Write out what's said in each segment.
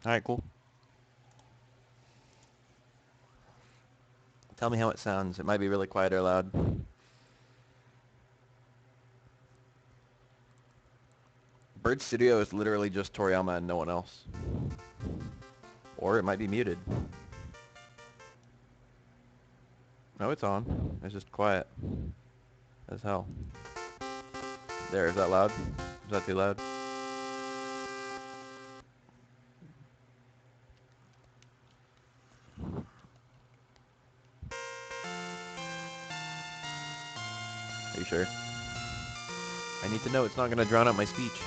Alright, cool. Tell me how it sounds. It might be really quiet or loud. Bird Studio is literally just Toriyama and no one else. Or it might be muted. No, it's on. It's just quiet as hell. There, is that loud? Is that too loud? Are you sure? I need to know it's not going to drown out my speech.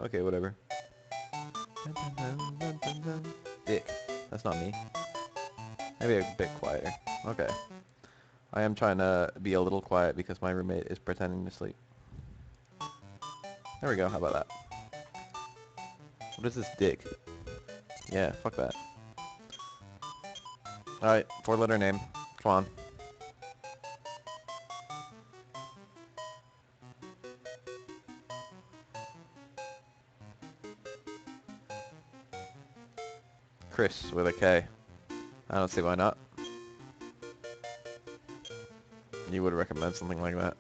Okay, whatever. Dick. That's not me. Maybe a bit quieter. Okay. I am trying to be a little quiet because my roommate is pretending to sleep. There we go, how about that? What is this dick? Yeah, fuck that. Alright, 4-letter name. Come on. Chris with a K. I don't see why not. You would recommend something like that.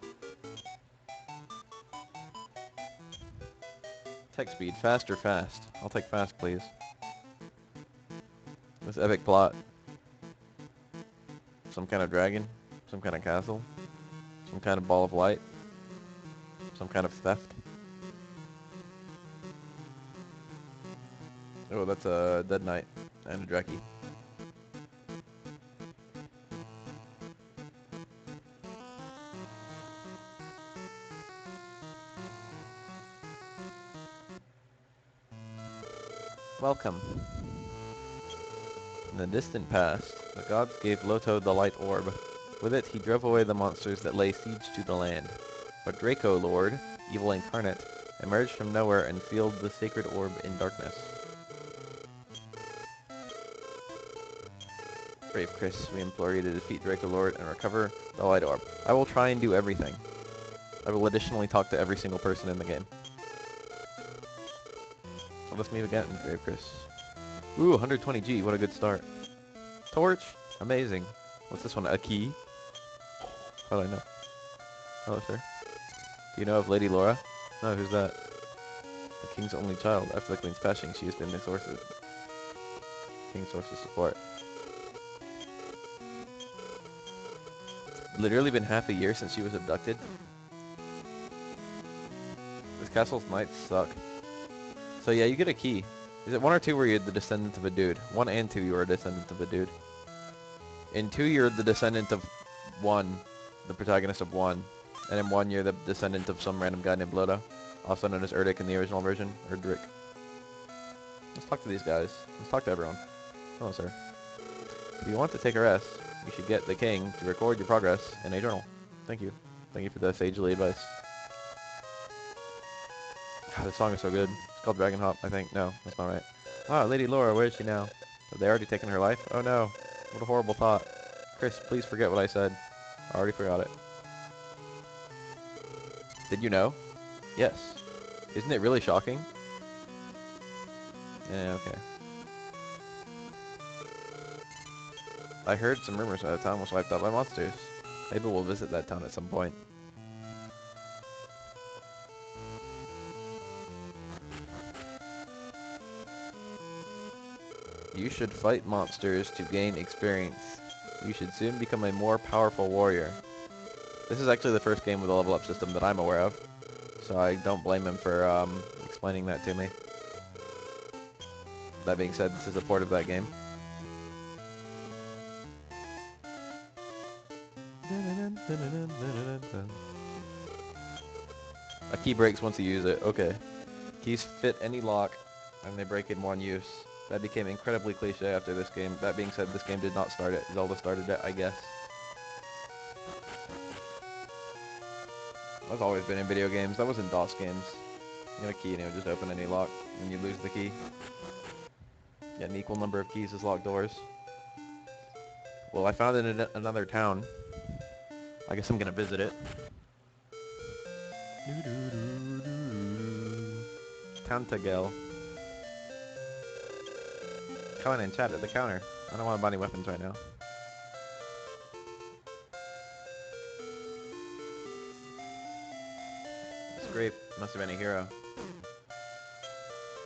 Text speed, fast or fast? I'll take fast, please. This epic plot. Some kind of dragon? Some kind of castle? Some kind of ball of light? Some kind of theft? Oh, that's a Dead Knight and a Dreki. Welcome. In the distant past, the gods gave Loto the light orb. With it, he drove away the monsters that lay siege to the land. But Draco Lord, evil incarnate, emerged from nowhere and sealed the sacred orb in darkness. Brave Chris, we implore you to defeat Draco Lord and recover the light orb. I will try and do everything. I will additionally talk to every single person in the game. So let's meet again, Brave Chris. Ooh, 120G, what a good start. Torch? Amazing. What's this one, a key? How do I know? Hello, sir. Do you know of Lady Laura? No, who's that? The king's only child. After the queen's passing, she has been the source of king's source of support. Literally been half a year since she was abducted. This castle's knights suck. So yeah, you get a key. Is it 1 or 2 where you're the descendant of a dude? 1 and 2 you are a descendant of a dude. In 2 you're the descendant of 1, the protagonist of 1. And in 1 you're the descendant of some random guy named Lodo, also known as Erdic in the original version, Erdrick. Let's talk to these guys. Let's talk to everyone. Hello, sir. If you want to take a rest, you should get the king to record your progress in a journal. Thank you. Thank you for the sagely advice. God, this song is so good. It's called Dragon Hop, I think. No, that's not right. Ah, Lady Laura, where is she now? Have they already taken her life? Oh no. What a horrible thought. Chris, please forget what I said. I already forgot it. Did you know? Yes. Isn't it really shocking? Yeah, okay. I heard some rumors that the town was wiped out by monsters. Maybe we'll visit that town at some point. You should fight monsters to gain experience. You should soon become a more powerful warrior. This is actually the first game with a level up system that I'm aware of, so I don't blame him for explaining that to me. That being said, this is a port of that game. A key breaks once you use it. Okay. Keys fit any lock, and they break in one use. That became incredibly cliche after this game. That being said, this game did not start it. Zelda started it, I guess. That's always been in video games. That was in DOS games. You had a key and it would just open any lock, and you lose the key. Get an equal number of keys as locked doors. Well, I found it in another town. I guess I'm gonna visit it. Town Tagel. Come on and chat at the counter. I don't want to buy any weapons right now. Scrape must have been a hero.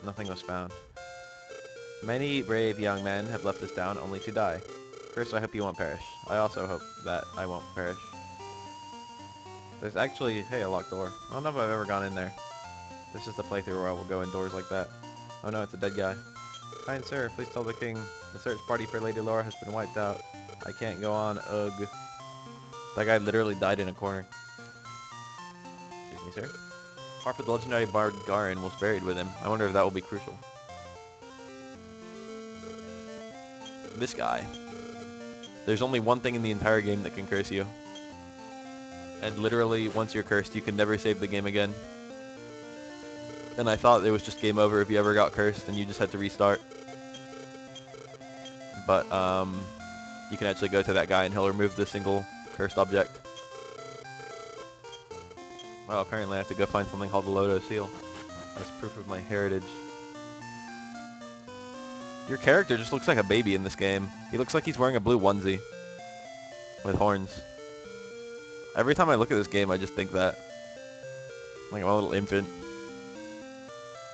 Nothing was found. Many brave young men have left this town only to die. First, I hope you won't perish. I also hope that I won't perish. There's actually, hey, a locked door. I don't know if I've ever gone in there. This is the playthrough where I will go in doors like that. Oh no, it's a dead guy. Kind sir, please tell the king the search party for Lady Laura has been wiped out. I can't go on, ugh. That guy literally died in a corner. Excuse me, sir. Part of the legendary bard Garin was buried with him. I wonder if that will be crucial. This guy. There's only one thing in the entire game that can curse you. And literally, once you're cursed, you can never save the game again. And I thought it was just game over if you ever got cursed and you just had to restart. But, you can actually go to that guy and he'll remove the single cursed object. Well, apparently I have to go find something called the Loto Seal. That's proof of my heritage. Your character just looks like a baby in this game. He looks like he's wearing a blue onesie. With horns. Every time I look at this game, I just think that. Like a little infant.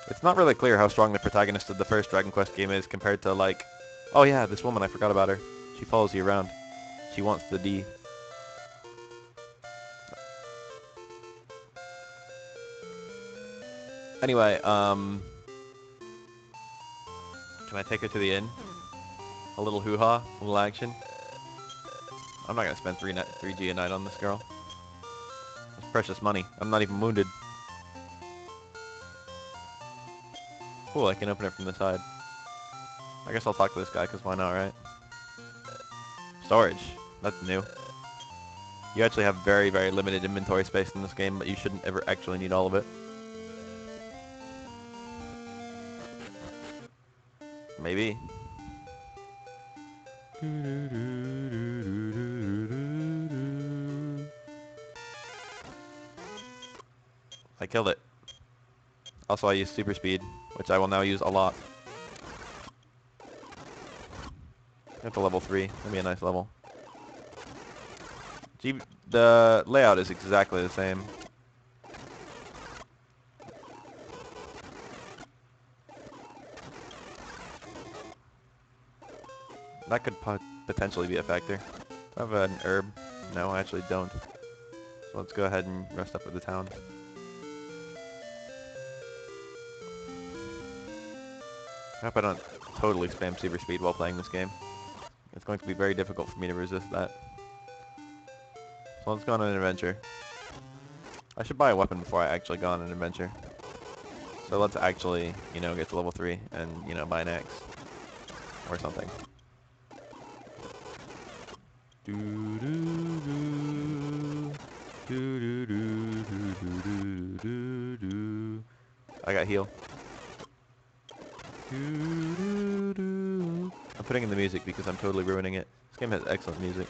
It's not really clear how strong the protagonist of the first Dragon Quest game is compared to, like... Oh yeah, this woman, I forgot about her. She follows you around. She wants the D. Anyway, can I take her to the inn? A little hoo-ha, a little action. I'm not gonna spend 3G a night on this girl. That's precious money. I'm not even wounded. Cool, I can open it from the side. I guess I'll talk to this guy, because why not, right? Storage. That's new. You actually have very, very limited inventory space in this game, but you shouldn't ever actually need all of it. Maybe. I killed it. Also, I used super speed, which I will now use a lot. Get to level 3. That'd be a nice level. The layout is exactly the same. That could potentially be a factor. Do I have an herb? No, I actually don't. So let's go ahead and rest up at the town. I hope I don't totally spam super speed while playing this game. It's going to be very difficult for me to resist that. So let's go on an adventure. I should buy a weapon before I actually go on an adventure. So let's actually, you know, get to level 3 and, you know, buy an axe. Or something. I got heal. I'm putting in the music because I'm totally ruining it. This game has excellent music.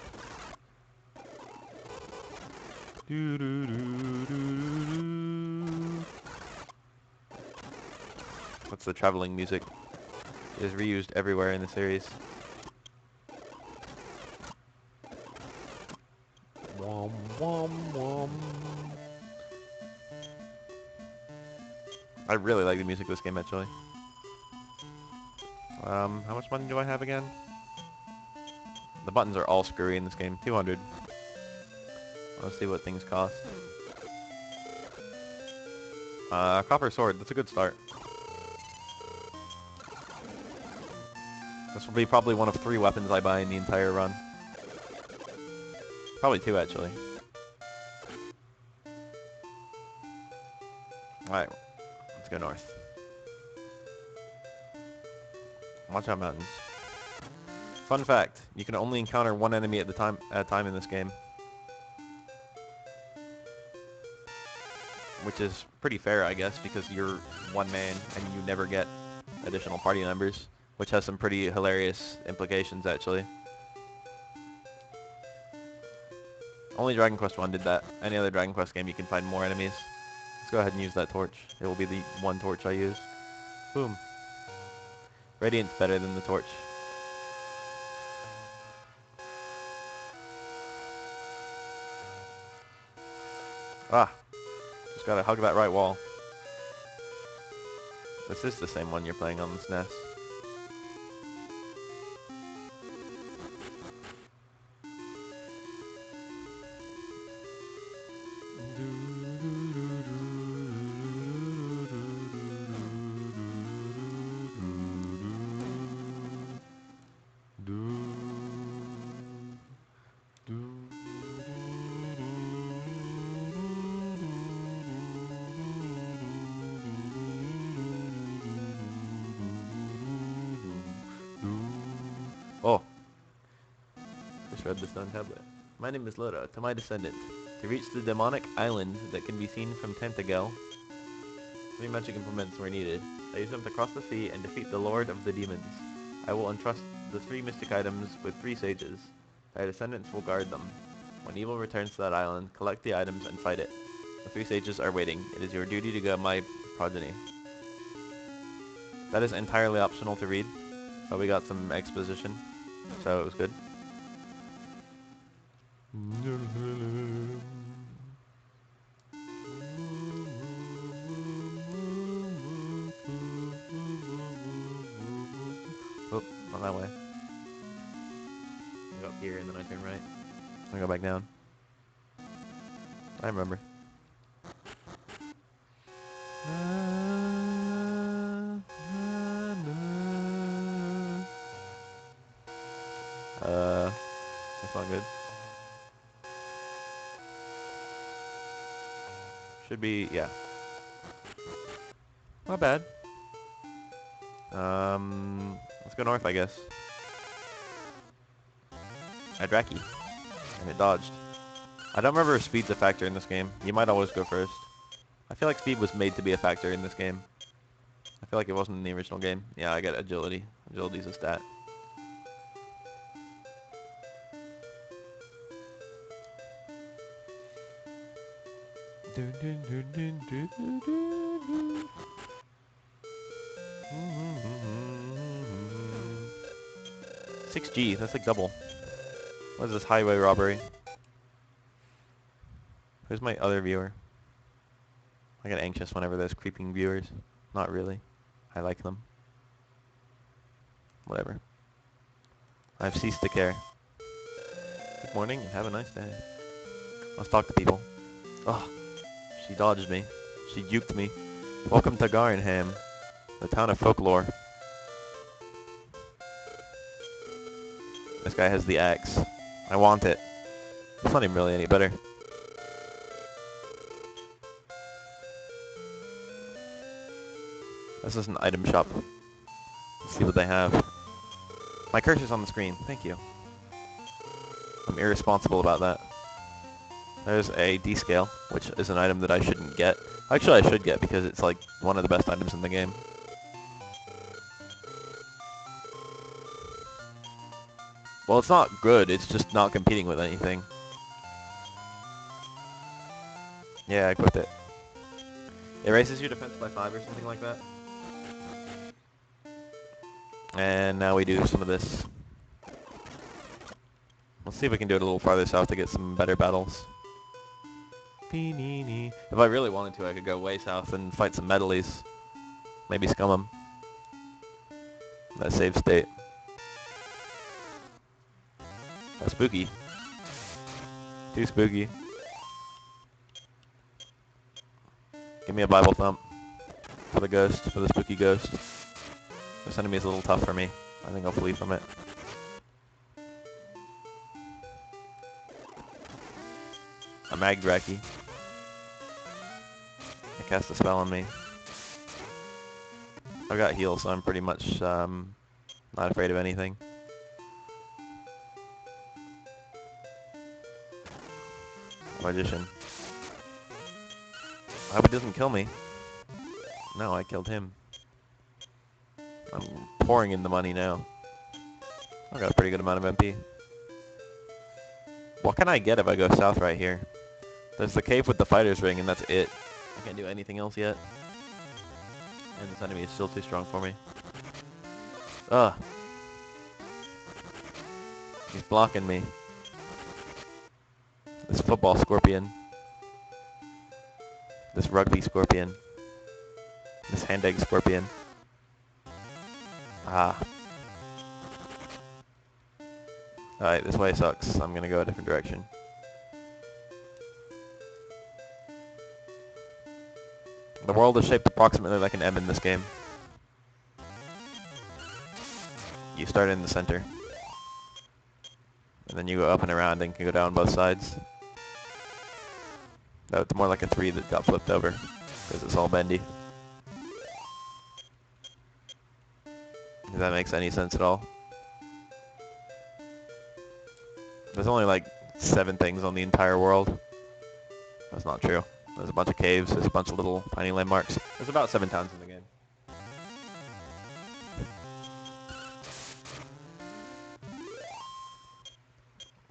What's the traveling music? It is reused everywhere in the series. Wom, wom, wom. I really like the music of this game, actually. How much money do I have again? The buttons are all screwy in this game. 200. Let's see what things cost. Copper sword. That's a good start. This will be probably one of 3 weapons I buy in the entire run. Probably 2, actually. Alright. Let's go north. Watch out, mountains. Fun fact, you can only encounter 1 enemy at a time in this game. Which is pretty fair, I guess, because you're 1 man and you never get additional party members. which has some pretty hilarious implications, actually. Only Dragon Quest I did that. Any other Dragon Quest game, you can find more enemies. Let's go ahead and use that torch. It will be the one torch I use. Boom. Radiant's better than the torch. Ah. Just gotta hug that right wall. This is the same one you're playing on the SNES. Oh. Just read the stone tablet. My name is Loda, to my descendant. To reach the demonic island that can be seen from Tantagel, 3 magic implements were needed. I used them to cross the sea and defeat the Lord of the Demons. I will entrust the 3 mystic items with 3 sages. Thy descendants will guard them. When evil returns to that island, collect the items and fight it. The 3 sages are waiting. It is your duty to guide my progeny. That is entirely optional to read, but we got some exposition, so it was good. Oh, not that way. I go up here and then I turn right. I go back down. I remember. That's not good. Should be, yeah. Not bad. Let's go north, I guess. Hydraki. And it dodged. I don't remember if speed's a factor in this game. You might always go first. I feel like speed was made to be a factor in this game. I feel like it wasn't in the original game. Yeah, I got agility. Agility's a stat. Dun, dun, dun, dun, dun, dun, dun, dun. 6G, that's like double. What is this highway robbery? Who's my other viewer? I get anxious whenever there's creeping viewers. Not really. I like them. Whatever. I've ceased to care. Good morning and have a nice day. Let's talk to people. Oh, she dodged me. She juked me. Welcome to Garenham, the town of folklore. This guy has the axe. I want it. It's not even really any better. This is an item shop. Let's see what they have. My cursor's on the screen. Thank you. I'm irresponsible about that. There's a D-scale, which is an item that I shouldn't get. Actually, I should get because it's like one of the best items in the game. Well, it's not good. It's just not competing with anything. Yeah, I equipped it. It raises your defense by 5 or something like that. And now we do some of this. Let's see if we can do it a little farther south to get some better battles. If I really wanted to, I could go way south and fight some medleys. Maybe scum them. That save state. That's spooky. Too spooky. Give me a Bible thump. For the ghost, for the spooky ghost. This enemy is a little tough for me. I think I'll flee from it. A Magdraki. It cast a spell on me. I've got heal, so I'm pretty much not afraid of anything. Magician. I hope it doesn't kill me. No, I killed him. I'm pouring in the money now. I got a pretty good amount of MP. What can I get if I go south right here? There's the cave with the fighter's ring, and that's it. I can't do anything else yet. And this enemy is still too strong for me. Ugh. He's blocking me. This football scorpion. This rugby scorpion. This hand egg scorpion. Ah. Alright, this way sucks. I'm gonna go a different direction. The world is shaped approximately like an M in this game. You start in the center. And then you go up and around and can go down both sides. No, it's more like a 3 that got flipped over. Because it's all bendy. If that makes any sense at all. There's only like 7 things on the entire world. That's not true. There's a bunch of caves, there's a bunch of little tiny landmarks. There's about 7 towns in the game.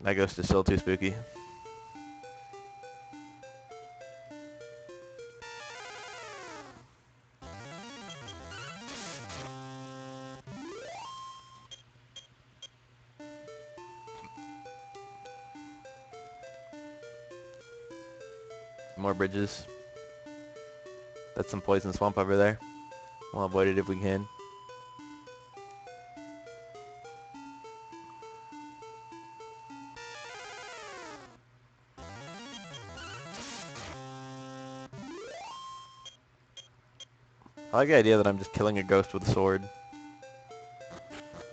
That ghost is still too spooky. More bridges. That's some poison swamp over there. We'll avoid it if we can. I like the idea that I'm just killing a ghost with a sword.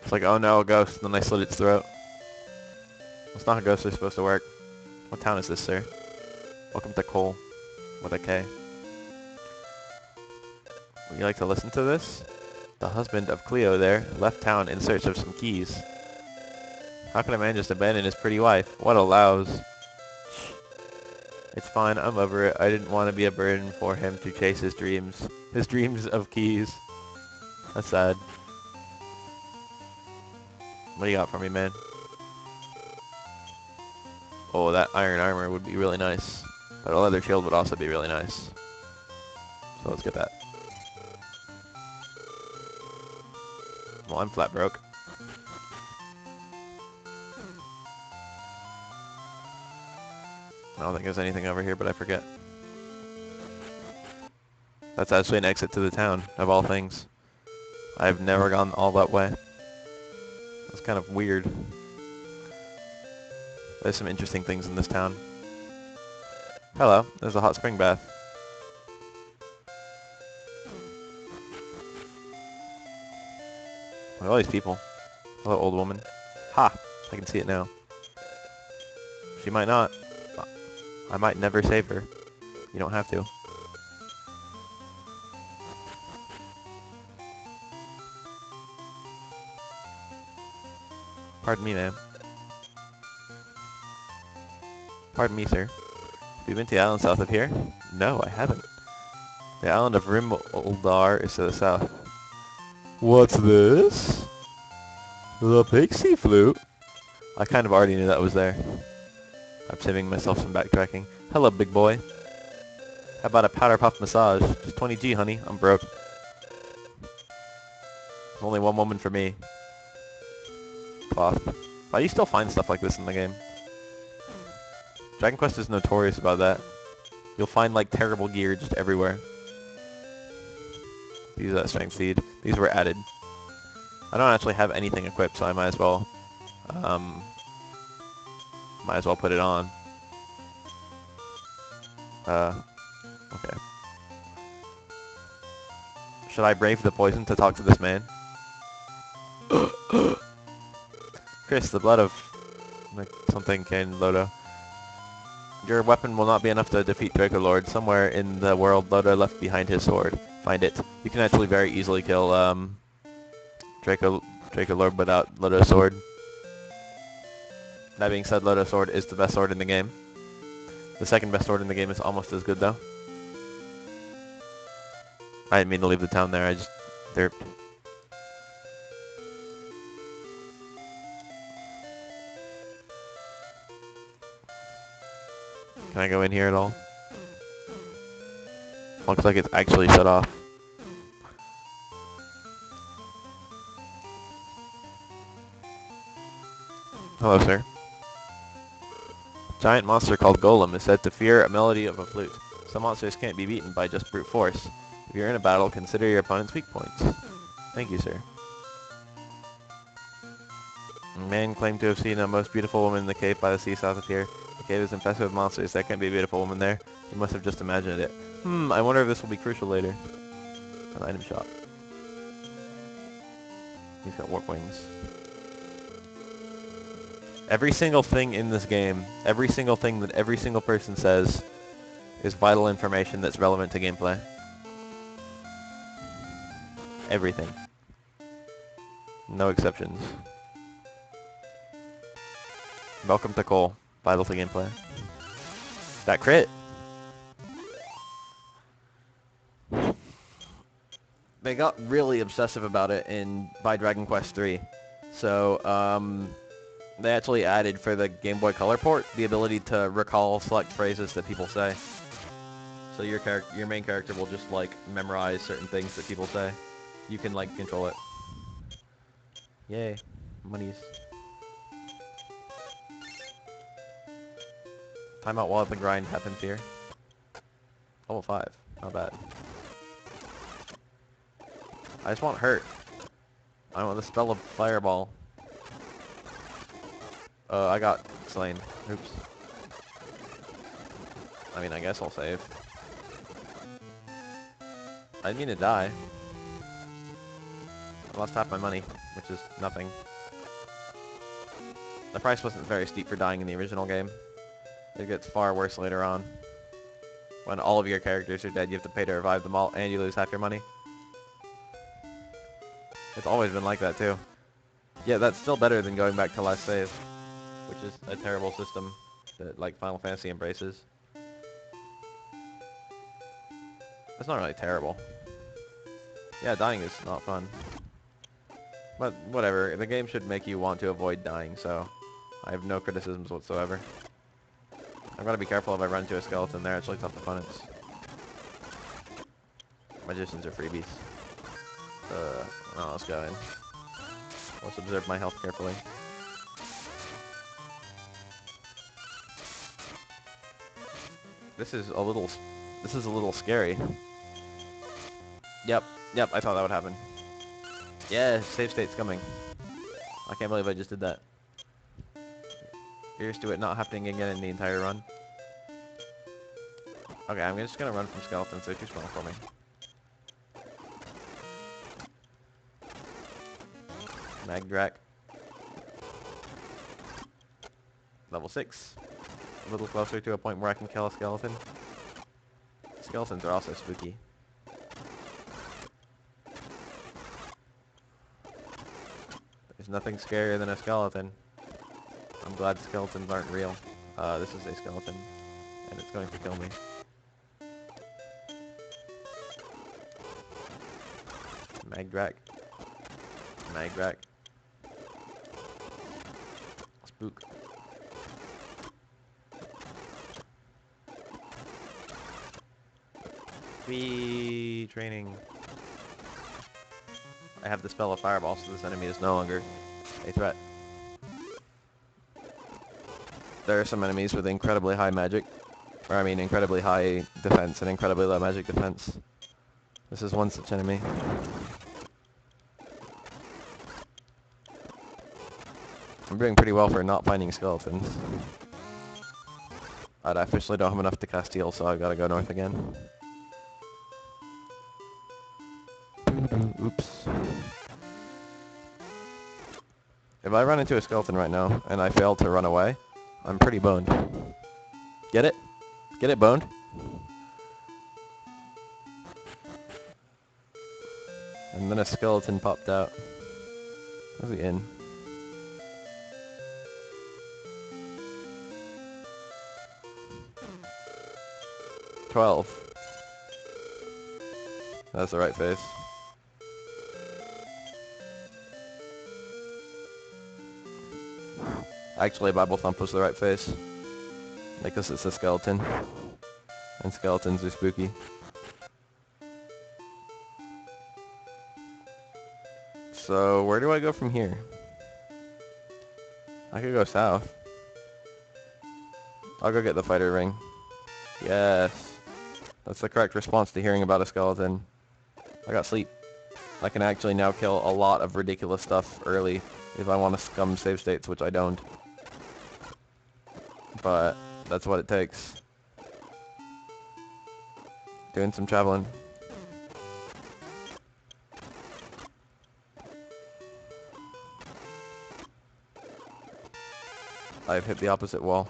It's like, oh no, a ghost, and then I slit its throat. It's not how ghosts are supposed to work. What town is this, sir? Welcome to Cole, with a K. Would you like to listen to this? The husband of Cleo there left town in search of some keys. How can a man just abandon his pretty wife? What a louse. It's fine, I'm over it. I didn't want to be a burden for him to chase his dreams. His dreams of keys. That's sad. What do you got for me, man? Oh, that iron armor would be really nice. But a leather shield would also be really nice. So let's get that. Well, I'm flat broke. I don't think there's anything over here, but I forget. That's actually an exit to the town, of all things. I've never gone all that way. That's kind of weird. There's some interesting things in this town. Hello, there's a hot spring bath. Look at all these people. Hello, old woman. Ha! I can see it now. She might not. I might never save her. You don't have to. Pardon me, ma'am. Pardon me, sir. Have you been to the island south of here? No, I haven't. The island of Rimuldar is to the south. What's this? The pixie flute? I kind of already knew that was there. I'm saving myself some backtracking. Hello, big boy. How about a powder puff massage? Just 20G, honey. I'm broke. There's only one woman for me. Cloth. Why do you still find stuff like this in the game? Dragon Quest is notorious about that. You'll find like terrible gear just everywhere. Use that strength seed. These were added. I don't actually have anything equipped, so I might as well put it on. Okay. Should I brave the poison to talk to this man? Chris, the blood of like something Kane Lodo. Your weapon will not be enough to defeat Draco Lord. Somewhere in the world, Lodo left behind his sword. Find it. You can actually very easily kill Draco Lord without Lodo's sword. That being said, Lodo's sword is the best sword in the game. The second best sword in the game is almost as good, though. I didn't mean to leave the town there. I just derped. Can I go in here at all? Looks like it's actually shut off. Hello, sir. Giant monster called Golem is said to fear a melody of a flute. Some monsters can't be beaten by just brute force. If you're in a battle, consider your opponent's weak points. Thank you, sir. A man claimed to have seen a most beautiful woman in the cave by the sea south of here. The cave is infested with monsters. There can't be a beautiful woman there. You must have just imagined it. I wonder if this will be crucial later. An item shop. He's got warp wings. Every single thing in this game, every single thing that every single person says is vital information that's relevant to gameplay. Everything. No exceptions. Welcome to Cole. Vital to gameplay. That crit! They got really obsessive about it by Dragon Quest III. So, they actually added for the Game Boy Color port the ability to recall select phrases that people say. So your main character will just like memorize certain things that people say. You can like control it. Yay, monies. Timeout while the grind happens here. Level 5, not bad. I just want hurt. I want the spell of fireball. I got slain. Oops. I mean, I guess I'll save. I didn't mean to die. I lost half my money, which is nothing. The price wasn't very steep for dying in the original game. It gets far worse later on. When all of your characters are dead, you have to pay to revive them all, and you lose half your money. It's always been like that, too. Yeah, that's still better than going back to last save, which is a terrible system that, like, Final Fantasy embraces. It's not really terrible. Yeah, dying is not fun. But whatever, the game should make you want to avoid dying, so I have no criticisms whatsoever. I've got to be careful if I run into a skeleton. They're actually tough opponents. Magicians are freebies. No, let's go in. Let's observe my health carefully. This is a little scary. Yep, I thought that would happen. Yeah, save state's coming. I can't believe I just did that. Here's to it not happening again in the entire run. Okay, I'm just gonna run from skeletons. They're too strong for me. Magdrak. Level 6. A little closer to a point where I can kill a skeleton. Skeletons are also spooky. There's nothing scarier than a skeleton. I'm glad skeletons aren't real. This is a skeleton, and it's going to kill me. Magdrak. Magdrak. Spook. Wee training. I have the spell of fireball, so this enemy is no longer a threat. There are some enemies with incredibly high magic, or I mean incredibly high defense and incredibly low magic defense. This is one such enemy. I'm doing pretty well for not finding skeletons. I officially don't have enough to cast heal, so I've got to go north again. Oops. If I run into a skeleton right now, and I fail to run away, I'm pretty boned. Get it? Get it, boned? And then a skeleton popped out. Where's he in? $12. That's the right face. Actually, Bible Thump was the right face. Because it's a skeleton. And skeletons are spooky. So, where do I go from here? I could go south. I'll go get the fighter ring. Yes. That's the correct response to hearing about a skeleton. I got sleep. I can actually now kill a lot of ridiculous stuff early if I want to scum save states, which I don't. But that's what it takes. Doing some traveling. I've hit the opposite wall.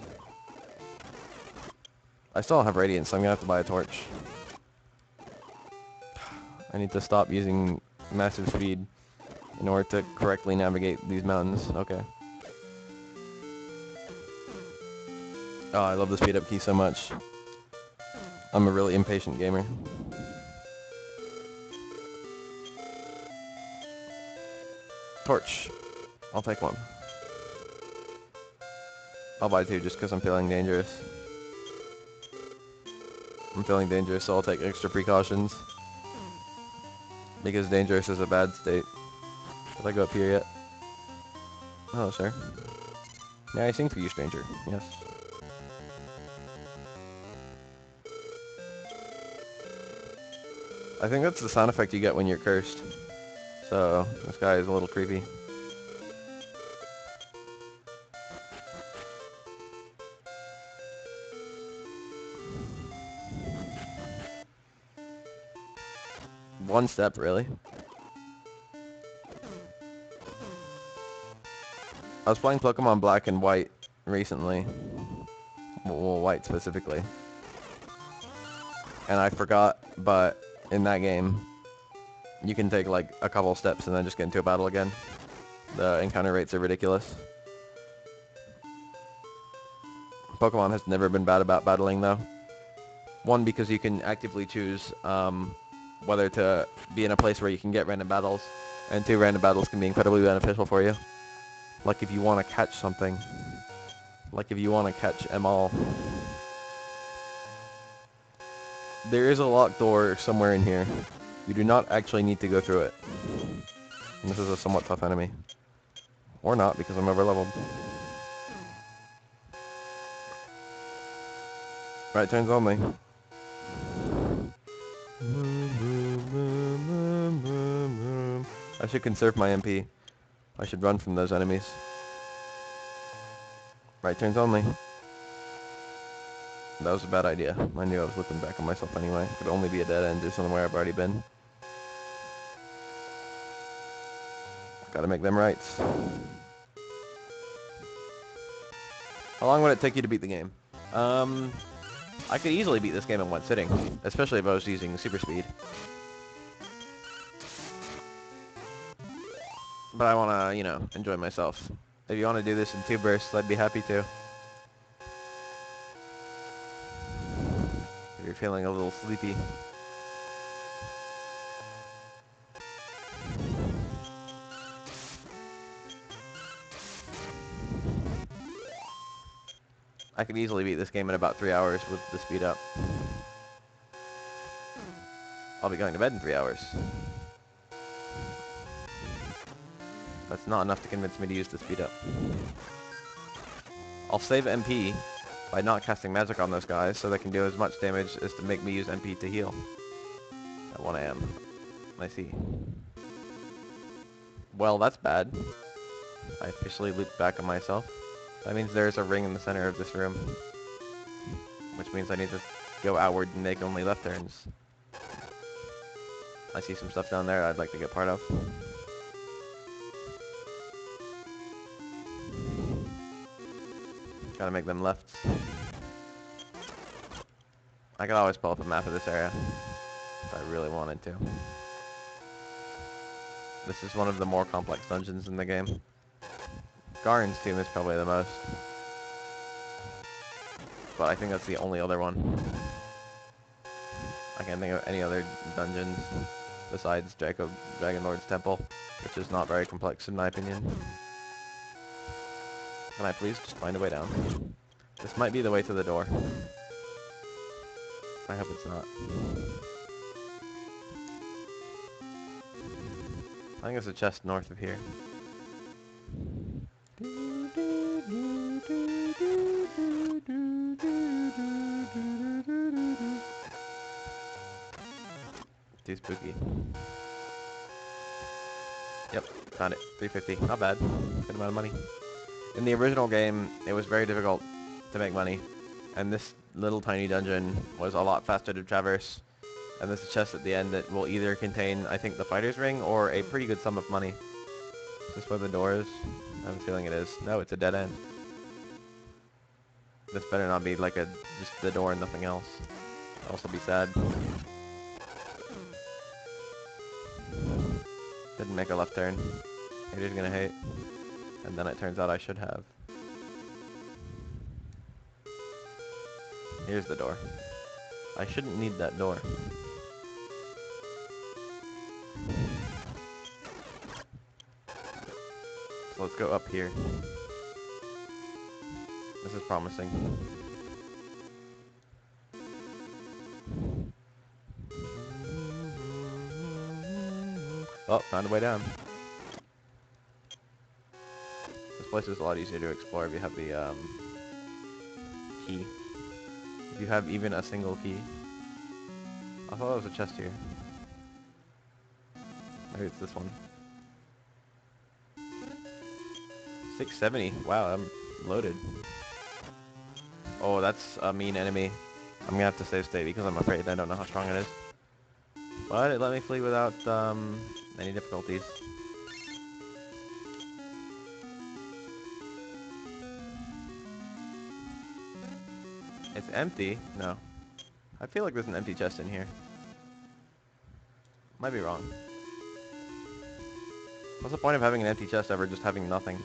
I still don't have radiance, so I'm gonna have to buy a torch. I need to stop using massive speed in order to correctly navigate these mountains. Okay. Oh, I love the speed up key so much. I'm a really impatient gamer. Torch. I'll take one. I'll buy two just because I'm feeling dangerous. I'm feeling dangerous, so I'll take extra precautions. Because dangerous is a bad state. Did I go up here yet? Oh, sir. May I sing for you, stranger? Yes. I think that's the sound effect you get when you're cursed. So, this guy is a little creepy. One step, really. I was playing Pokemon Black and White recently. Well, White specifically. And I forgot, but in that game, you can take like a couple steps and then just get into a battle again. The encounter rates are ridiculous. Pokemon has never been bad about battling though. One, because you can actively choose whether to be in a place where you can get random battles, and two, random battles can be incredibly beneficial for you. Like if you want to catch something. Like if you want to catch them all. There is a locked door somewhere in here. You do not actually need to go through it. And this is a somewhat tough enemy. Or not, because I'm overleveled. Right turns only. I should conserve my MP. I should run from those enemies. Right turns only. That was a bad idea. I knew I was whipping back on myself anyway. It could only be a dead end or somewhere I've already been. Gotta make them rights. How long would it take you to beat the game? I could easily beat this game in one sitting, especially if I was using super speed. But I wanna, you know, enjoy myself. If you wanna do this in 2 bursts, I'd be happy to. If you're feeling a little sleepy. I could easily beat this game in about 3 hours with the speed up. I'll be going to bed in 3 hours. That's not enough to convince me to use the speed up. I'll save MP by not casting magic on those guys so they can do as much damage as to make me use MP to heal. At 1 AM. I see. Well, that's bad. I officially looped back on myself. That means there's a ring in the center of this room. Which means I need to go outward and make only left turns. I see some stuff down there I'd like to get part of. Gotta make them lefts. I could always pull up a map of this area if I really wanted to. This is one of the more complex dungeons in the game. Garen's tomb is probably the most. But I think that's the only other one. I can't think of any other dungeons besides Dragon Lord's Temple, which is not very complex in my opinion. Can I please just find a way down? This might be the way to the door. I hope it's not. I think there's a chest north of here. Too spooky. Yep, found it. 350. Not bad. Good amount of money. In the original game, it was very difficult to make money. And this little tiny dungeon was a lot faster to traverse. And there's a chest at the end that will either contain, I think, the fighter's ring or a pretty good sum of money. Is this where the door is? I have a feeling it is. No, it's a dead end. This better not be like just the door and nothing else. I'll also be sad. Didn't make a left turn. Haters gonna hate. And then it turns out I should have. Here's the door. I shouldn't need that door. So let's go up here. This is promising. Oh, found a way down. This place is a lot easier to explore if you have the key. If you have even a single key. I thought there was a chest here. Maybe it's this one. 670. Wow, I'm loaded. Oh, that's a mean enemy. I'm gonna have to save state because I'm afraid I don't know how strong it is. But it let me flee without any difficulties. It's empty? No. I feel like there's an empty chest in here. Might be wrong. What's the point of having an empty chest over just having nothing?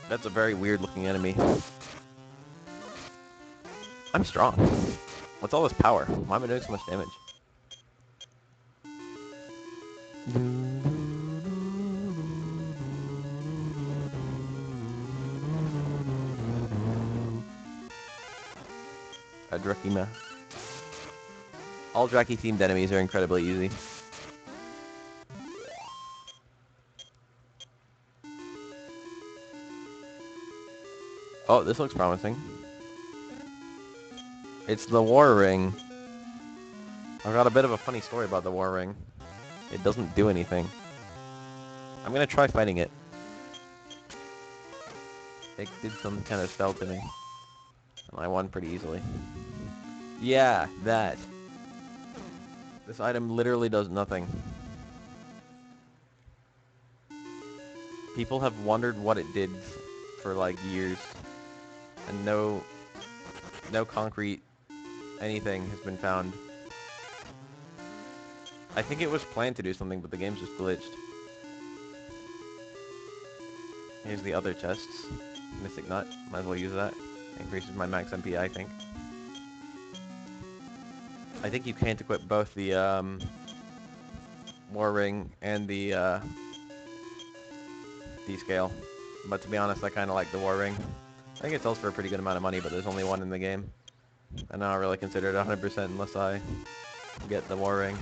That's a very weird looking enemy. I'm strong. What's all this power? Why am I doing so much damage? A Drakima. All Draki themed enemies are incredibly easy. Oh, this looks promising. It's the War Ring. I've got a bit of a funny story about the War Ring. It doesn't do anything. I'm gonna try fighting it. It did some kind of spell to me. And I won pretty easily. Yeah, that. This item literally does nothing. People have wondered what it did for like years. And no concrete anything has been found. I think it was planned to do something, but the game's just glitched. Here's the other chests. Mystic Nut. Might as well use that. Increases my max MP, I think. I think you can't equip both the War Ring and the D-Scale. But to be honest, I kind of like the War Ring. I think it sells for a pretty good amount of money, but there's only one in the game. And I don't really consider it 100% unless I get the War Ring.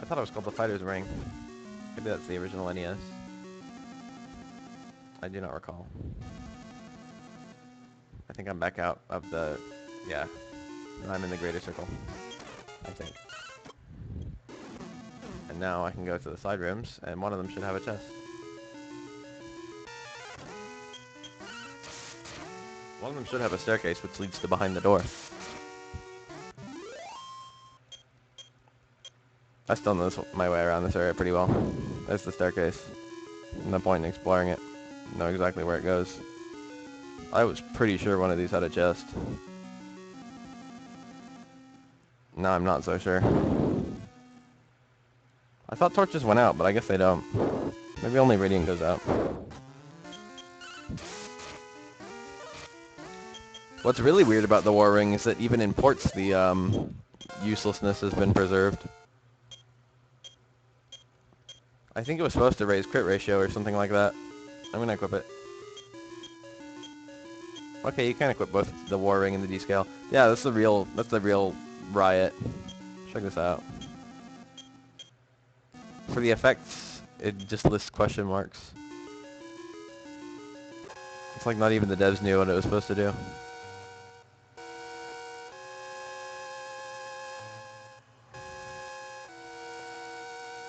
I thought it was called the Fighter's Ring. Maybe that's the original NES. I do not recall. I think I'm back out of the... yeah. I'm in the greater circle. I think. And now I can go to the side rooms, and one of them should have a chest. One of them should have a staircase which leads to behind the door. I still know my way around this area pretty well. There's the staircase. No point in exploring it. Know exactly where it goes. I was pretty sure one of these had a chest. Now I'm not so sure. I thought torches went out, but I guess they don't. Maybe only radiant goes out. What's really weird about the War Ring is that even in ports the uselessness has been preserved. I think it was supposed to raise crit ratio or something like that. I'm gonna equip it. Okay, you can equip both the War Ring and the D-Scale. Yeah, that's the real riot. Check this out. For the effects, it just lists question marks. It's like not even the devs knew what it was supposed to do.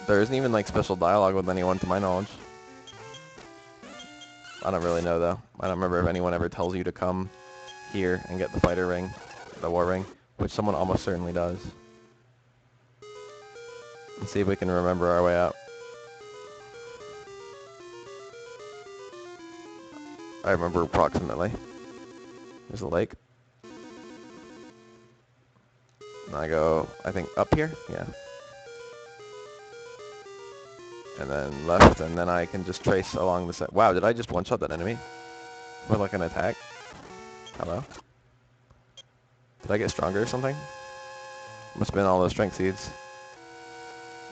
There isn't even like special dialogue with anyone to my knowledge. I don't really know though. I don't remember if anyone ever tells you to come here and get the fighter ring, the War Ring, which someone almost certainly does. Let's see if we can remember our way out. I remember approximately. There's a lake. And I go, I think, up here? Yeah. And then left, and then I can just trace along the side. Wow, did I just one-shot that enemy? With like an attack? Hello? Did I get stronger or something? Must have been all those strength seeds.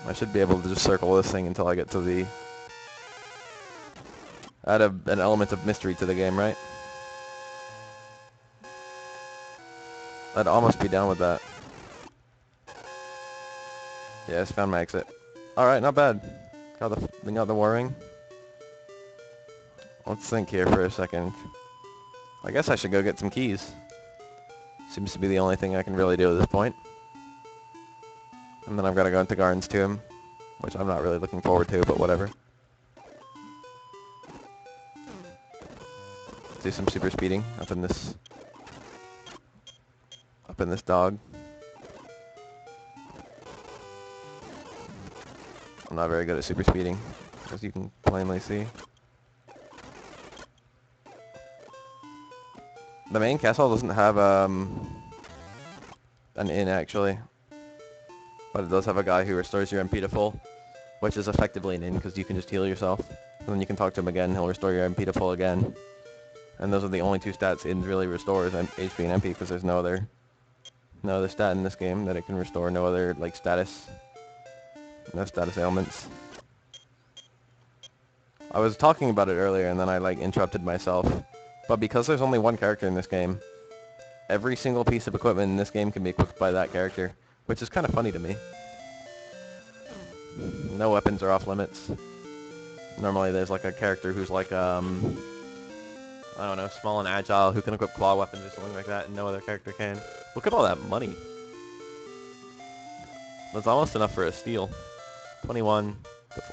I should be able to just circle this thing until I get to the... Add an element of mystery to the game, right? I'd almost be down with that. Yes, found my exit. Alright, not bad. Got the War Ring. Let's think here for a second. I guess I should go get some keys. Seems to be the only thing I can really do at this point. And then I've got to go into Garn's Tomb, which I'm not really looking forward to, but whatever. Do some super speeding up in this dog. I'm not very good at super speeding, as you can plainly see. The main castle doesn't have an inn actually, but it does have a guy who restores your MP to full, which is effectively an inn because you can just heal yourself, and then you can talk to him again. He'll restore your MP to full again. And those are the only two stats it really restores, HP and MP, because there's no other stat in this game that it can restore. No other like status ailments. I was talking about it earlier and then I like interrupted myself. But because there's only one character in this game, every single piece of equipment in this game can be equipped by that character, which is kind of funny to me. No weapons are off limits. Normally there's like a character who's like I don't know, small and agile, who can equip claw weapons or something like that, and no other character can. Look at all that money. That's almost enough for a steal. 21,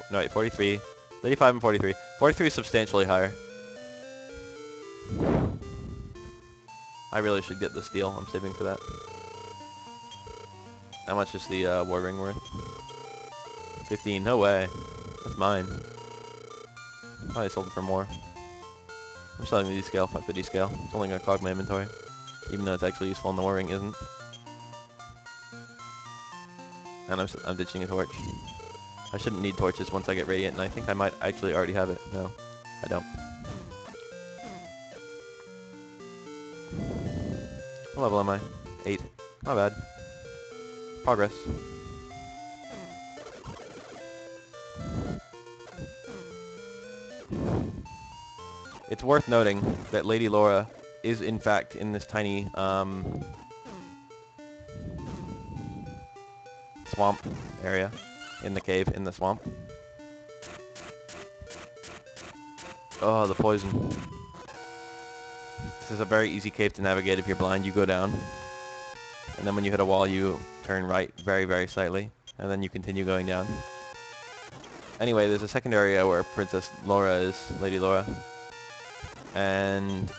no wait, 43, 35 and 43. 43 is substantially higher. I really should get the steal. I'm saving for that. How much is the War Ring worth? 15, no way. That's mine. Probably sold it for more. I'm selling the D-Scale, fuck the D-Scale. It's only gonna clog my inventory. Even though it's actually useful and the War Ring isn't. And I'm ditching a torch. I shouldn't need torches once I get Radiant, and I think I might actually already have it. No, I don't. What level am I? 8. Not bad. Progress. It's worth noting that Lady Laura is in fact in this tiny swamp area, in the cave, in the swamp. Oh, the poison. This is a very easy cave to navigate. If you're blind, you go down. And then when you hit a wall, you turn right very, very slightly. And then you continue going down. Anyway, there's a second area where Princess Laura is, Lady Laura. And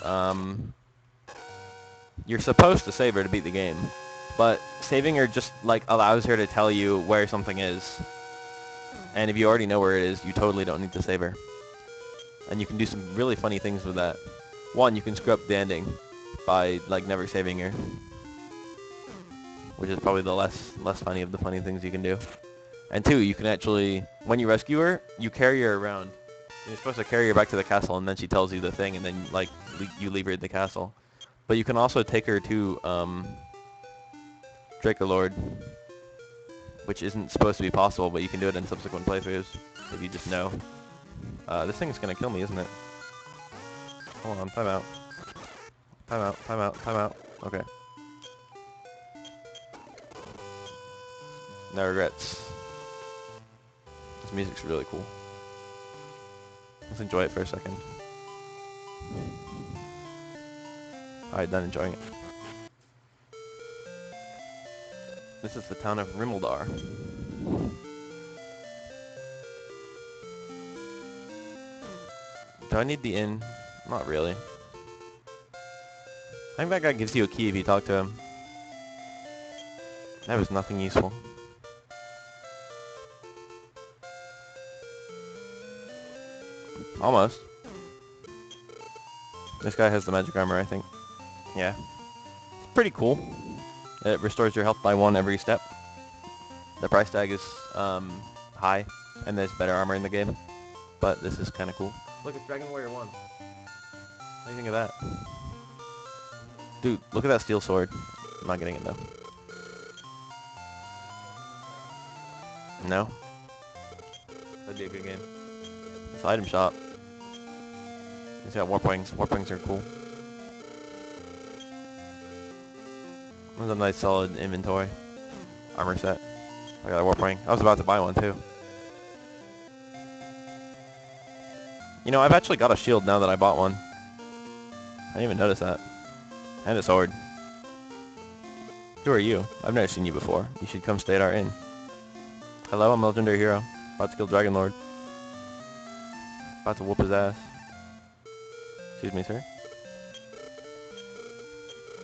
you're supposed to save her to beat the game. But saving her just like allows her to tell you where something is. And if you already know where it is, you totally don't need to save her. And you can do some really funny things with that. One, you can screw up the ending by like never saving her, which is probably the less funny of the funny things you can do. And two, you can actually, when you rescue her, you carry her around. You're supposed to carry her back to the castle, and then she tells you the thing, and then like you leave her in the castle. But you can also take her to Dracolord, which isn't supposed to be possible, but you can do it in subsequent playthroughs if you just know. This thing's gonna kill me, isn't it? Hold on, time out. Time out, time out, time out. Okay. No regrets. This music's really cool. Let's enjoy it for a second. Alright, done enjoying it. This is the town of Rimmeldar. Do I need the inn? Not really. I think that guy gives you a key if you talk to him. That was nothing useful. Almost. This guy has the magic armor, I think. Yeah. It's pretty cool. It restores your health by 1 every step. The price tag is high, and there's better armor in the game. But this is kind of cool. Look, it's Dragon Warrior 1. What do you think of that? Dude, look at that steel sword. I'm not getting it though. No? That'd be a good game. It's an item shop. It's got warp wings. Warp wings are cool. There's a nice solid inventory. Armor set. I got a warp wing. I was about to buy one too. You know, I've actually got a shield now that I bought one. I didn't even notice that. And a sword. Who are you? I've never seen you before. You should come stay at our inn. Hello, I'm a legendary hero. About to kill Dragon Lord. About to whoop his ass. Excuse me, sir.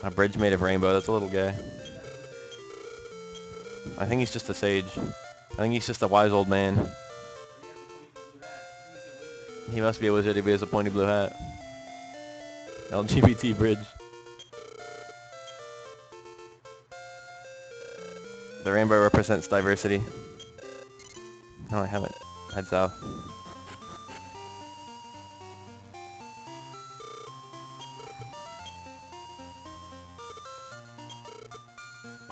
A bridge made of rainbow. That's a little gay. I think he's just a sage. I think he's just a wise old man. He must be a wizard if he has a pointy blue hat. LGBT bridge. The rainbow represents diversity. No, I haven't. Head south.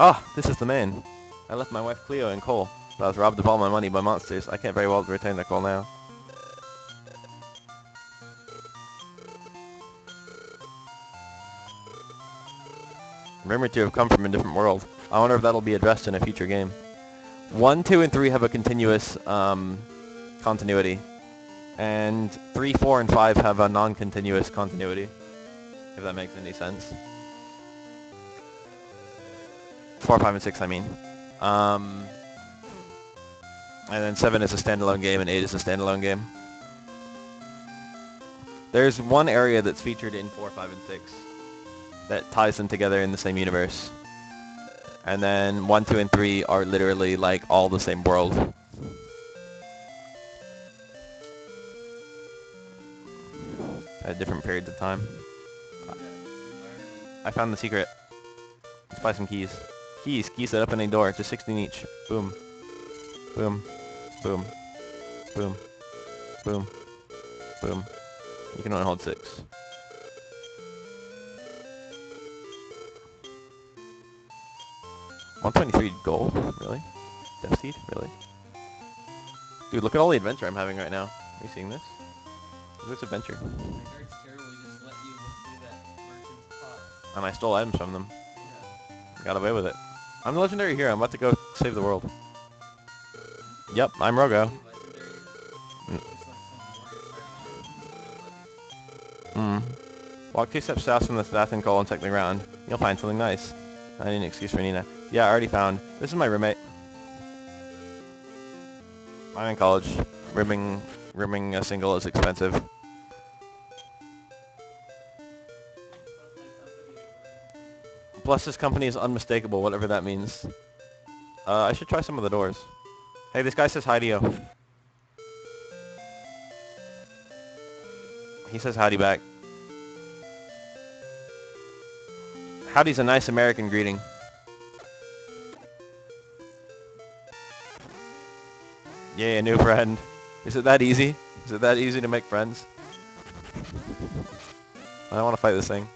Ah, this is the man. I left my wife Cleo in Cole, but I was robbed of all my money by monsters. I can't very well return their call now. Rumored to have come from a different world. I wonder if that'll be addressed in a future game. 1, 2, and 3 have a continuous continuity. And 3, 4, and 5 have a non-continuous continuity. If that makes any sense. 4, 5, and 6, I mean. And then 7 is a standalone game, and 8 is a standalone game. There's one area that's featured in 4, 5, and 6 that ties them together in the same universe. And then 1, 2, and 3 are literally like all the same world. At different periods of time. I found the secret. Let's buy some keys. Keys that open any door. Just 16 each. Boom. Boom. Boom. Boom. Boom. Boom. You can only hold 6. $123 gold? Really? Death Seed? Really? Dude, look at all the adventure I'm having right now. Are you seeing this? Look at this adventure. And I stole items from them. Got away with it. I'm the legendary hero. I'm about to go save the world. Yep, I'm Rogo. Walk 2 steps south from the path and call and check the ground. You'll find something nice. I need an excuse for Nina. Yeah, I already found. This is my roommate. I'm in college. Rooming a single is expensive. Plus, this company is unmistakable, whatever that means. I should try some of the doors. Hey, this guy says hi to you. He says howdy back. Howdy's a nice American greeting. Yeah, new friend. Is it that easy? Is it that easy to make friends? I don't want to fight this thing.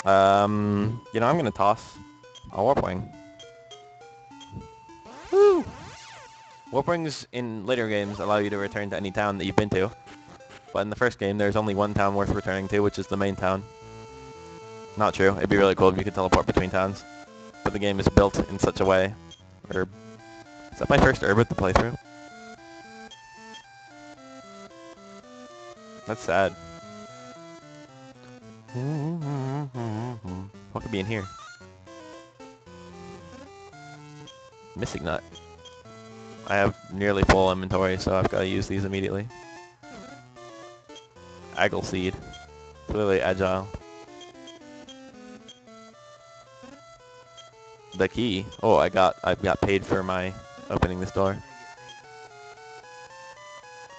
You know, I'm gonna toss a warp wing. Woo! Warp wings in later games allow you to return to any town that you've been to. But in the first game, there's only one town worth returning to, which is the main town. Not true. It'd be really cool if you could teleport between towns. But the game is built in such a way. Herb. Is that my first herb with the playthrough? That's sad. What could be in here? Missing nut. I have nearly full inventory, so I've got to use these immediately. Aggle seed. Clearly agile. The key. Oh, I got paid for my opening this door.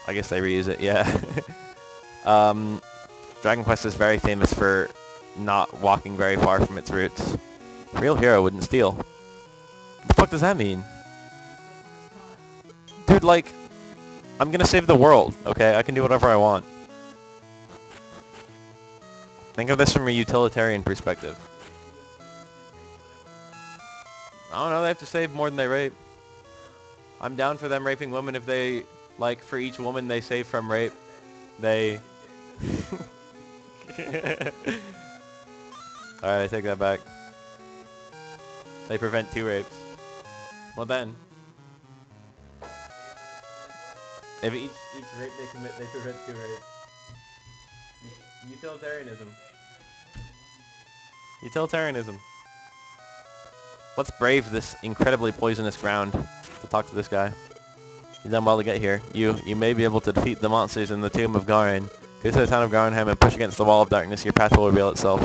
I guess they reuse it, yeah. Dragon Quest is very famous for not walking very far from its roots. Real hero wouldn't steal. What the fuck does that mean? Dude, like, I'm gonna save the world, okay? I can do whatever I want. Think of this from a utilitarian perspective. I don't know, they have to save more than they rape. I'm down for them raping women if they, like, for each woman they save from rape, they... Alright, I take that back. They prevent 2 rapes. Well then. If each rape they commit, they prevent 2 rapes. Utilitarianism. Utilitarianism. Let's brave this incredibly poisonous ground to talk to this guy. You've done well to get here. You may be able to defeat the monsters in the Tomb of Garin. Go to the town of Garenheim and push against the wall of darkness. Your path will reveal itself.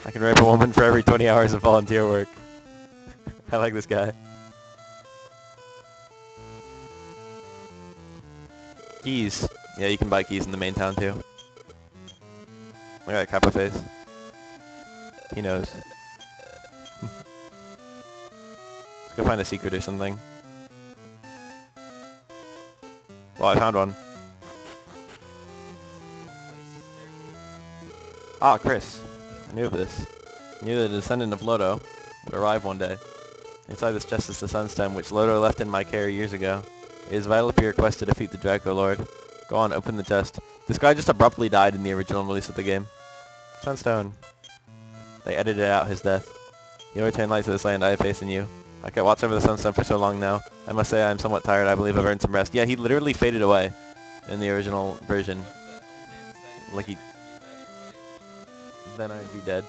I can rape a woman for every 20 hours of volunteer work. I like this guy. Keys. Yeah, you can buy keys in the main town too. Look at that Kappa face. He knows. Let's go find a secret or something. Well, I found one. Ah, Chris. I knew of this. I knew that a descendant of Lodo would arrive one day. Inside this chest is the Sunstone, which Lodo left in my care years ago. It is vital to your quest to defeat the Draco Lord. Go on, open the chest. This guy just abruptly died in the original release of the game. Sunstone. They edited out his death. You return light to this land, I have faith in you. I can't watch over the Sunstone for so long now. I must say I am somewhat tired. I believe I've earned some rest. Yeah, he literally faded away in the original version. Like he... Then I'd be dead.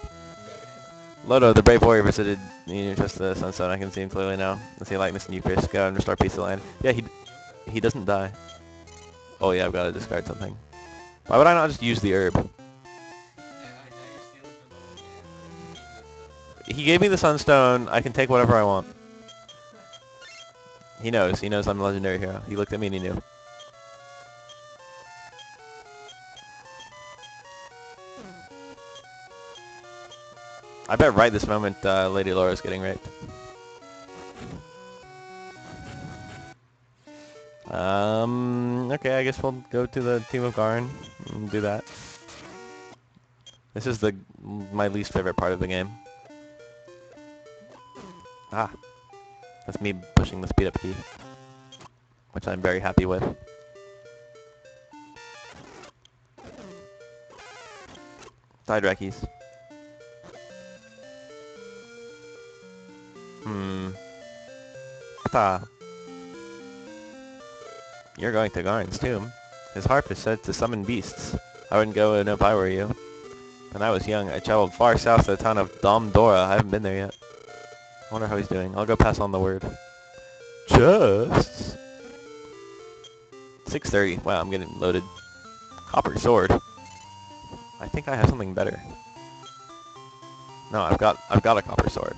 Lodo, the brave warrior, visited the chest of the Sunstone. I can see him clearly now. I see likeness in you, Chris. Go and restore peace to the land. Yeah, he doesn't die. Oh yeah, I've got to discard something. Why would I not just use the herb? He gave me the Sunstone. I can take whatever I want. He knows. He knows I'm a legendary hero. He looked at me and he knew. I bet right this moment Lady Laura's getting raped. Okay, I guess we'll go to the Tomb of Garin and do that. This is my least favorite part of the game. Ah. That's me pushing the speed up key, which I'm very happy with. Side rackies. Ah. You're going to Garin's tomb. His harp is said to summon beasts. I wouldn't go in if I were you. When I was young, I traveled far south to the town of Domdora. I haven't been there yet. I wonder how he's doing. I'll go pass on the word. Chests. 630. Wow, I'm getting loaded. Copper sword. I think I have something better. No, I've got a copper sword.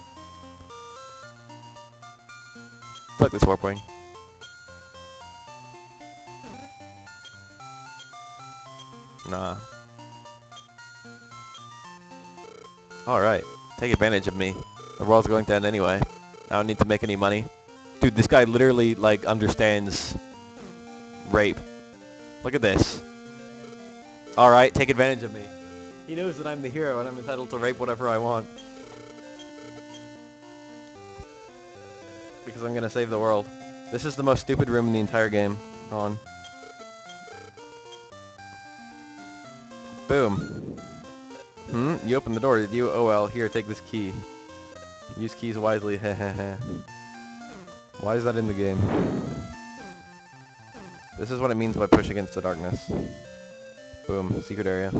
Fuck this warp wing. Nah. Alright. Take advantage of me. The world's going to end anyway. I don't need to make any money. Dude, this guy literally, like, understands rape. Look at this. Alright, take advantage of me. He knows that I'm the hero and I'm entitled to rape whatever I want. Because I'm gonna save the world. This is the most stupid room in the entire game. Hold on. Boom. You opened the door, did you? Oh well, here, take this key. Use keys wisely, heh. Why is that in the game? This is what it means by push against the darkness. Boom, secret area.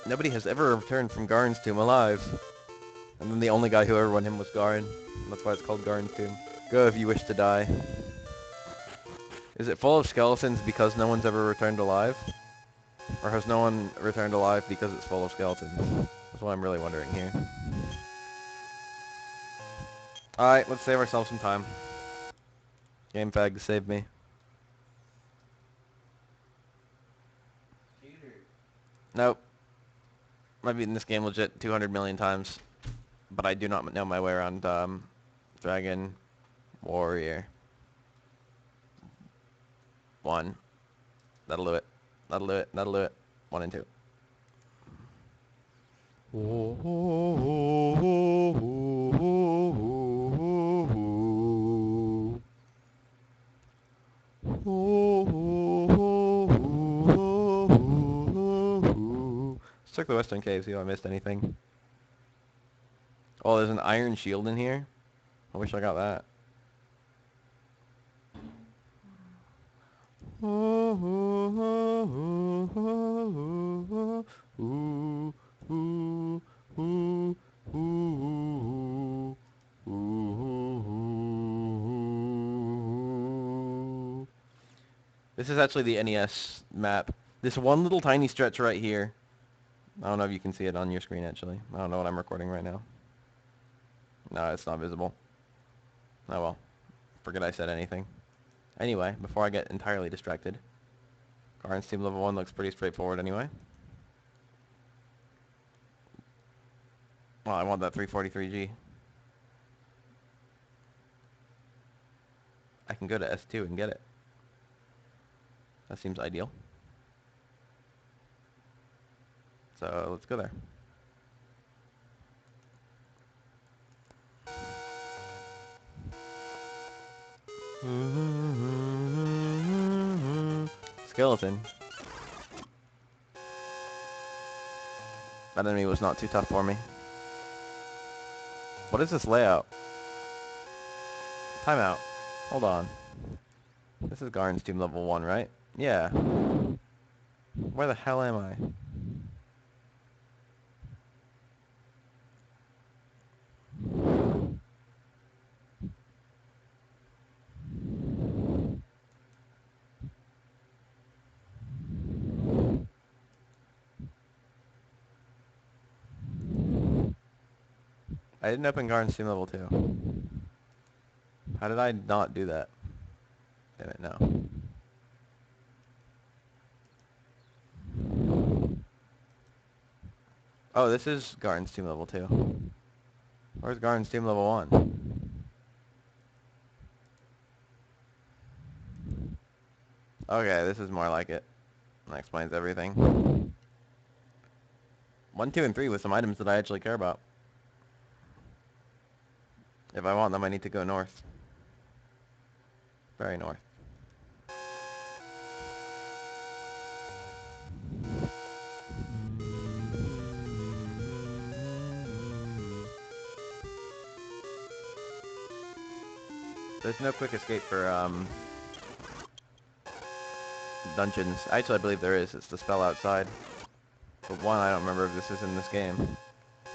Nobody has ever returned from Garen's tomb alive. And then the only guy who ever went him was Garen. That's why it's called Garen's tomb. Go if you wish to die. Is it full of skeletons because no one's ever returned alive? Or has no one returned alive because it's full of skeletons? That's what I'm really wondering here. Alright, let's save ourselves some time. Game fag saved me. Nope. I've beaten this game legit 200 million times. But I do not know my way around Dragon Warrior 1. That'll do it. That'll do it. That'll do it. 1 and 2. Let's check the western cave, see if I missed anything. Oh, there's an iron shield in here? I wish I got that. This is actually the NES map. This one little tiny stretch right here. I don't know if you can see it on your screen, actually. I don't know what I'm recording right now. No, it's not visible. Oh well. Forget I said anything. Anyway, before I get entirely distracted. Garen's team level 1 looks pretty straightforward anyway. Well, I want that 343G. I can go to S2 and get it. That seems ideal. So, let's go there. Skeleton. That enemy was not too tough for me. What is this layout? Timeout. Hold on. This is Garen's team level 1, right? Yeah. Where the hell am I? I didn't open Garen's team level 2. How did I not do that? Damn it, no. Oh, this is Garen's team level 2. Where's Garen's team level 1? Okay, this is more like it. That explains everything. 1, 2, and 3 with some items that I actually care about. If I want them, I need to go north. Very north. There's no quick escape for, dungeons. Actually, I believe there is. It's the spell outside. But one, I don't remember if this is in this game.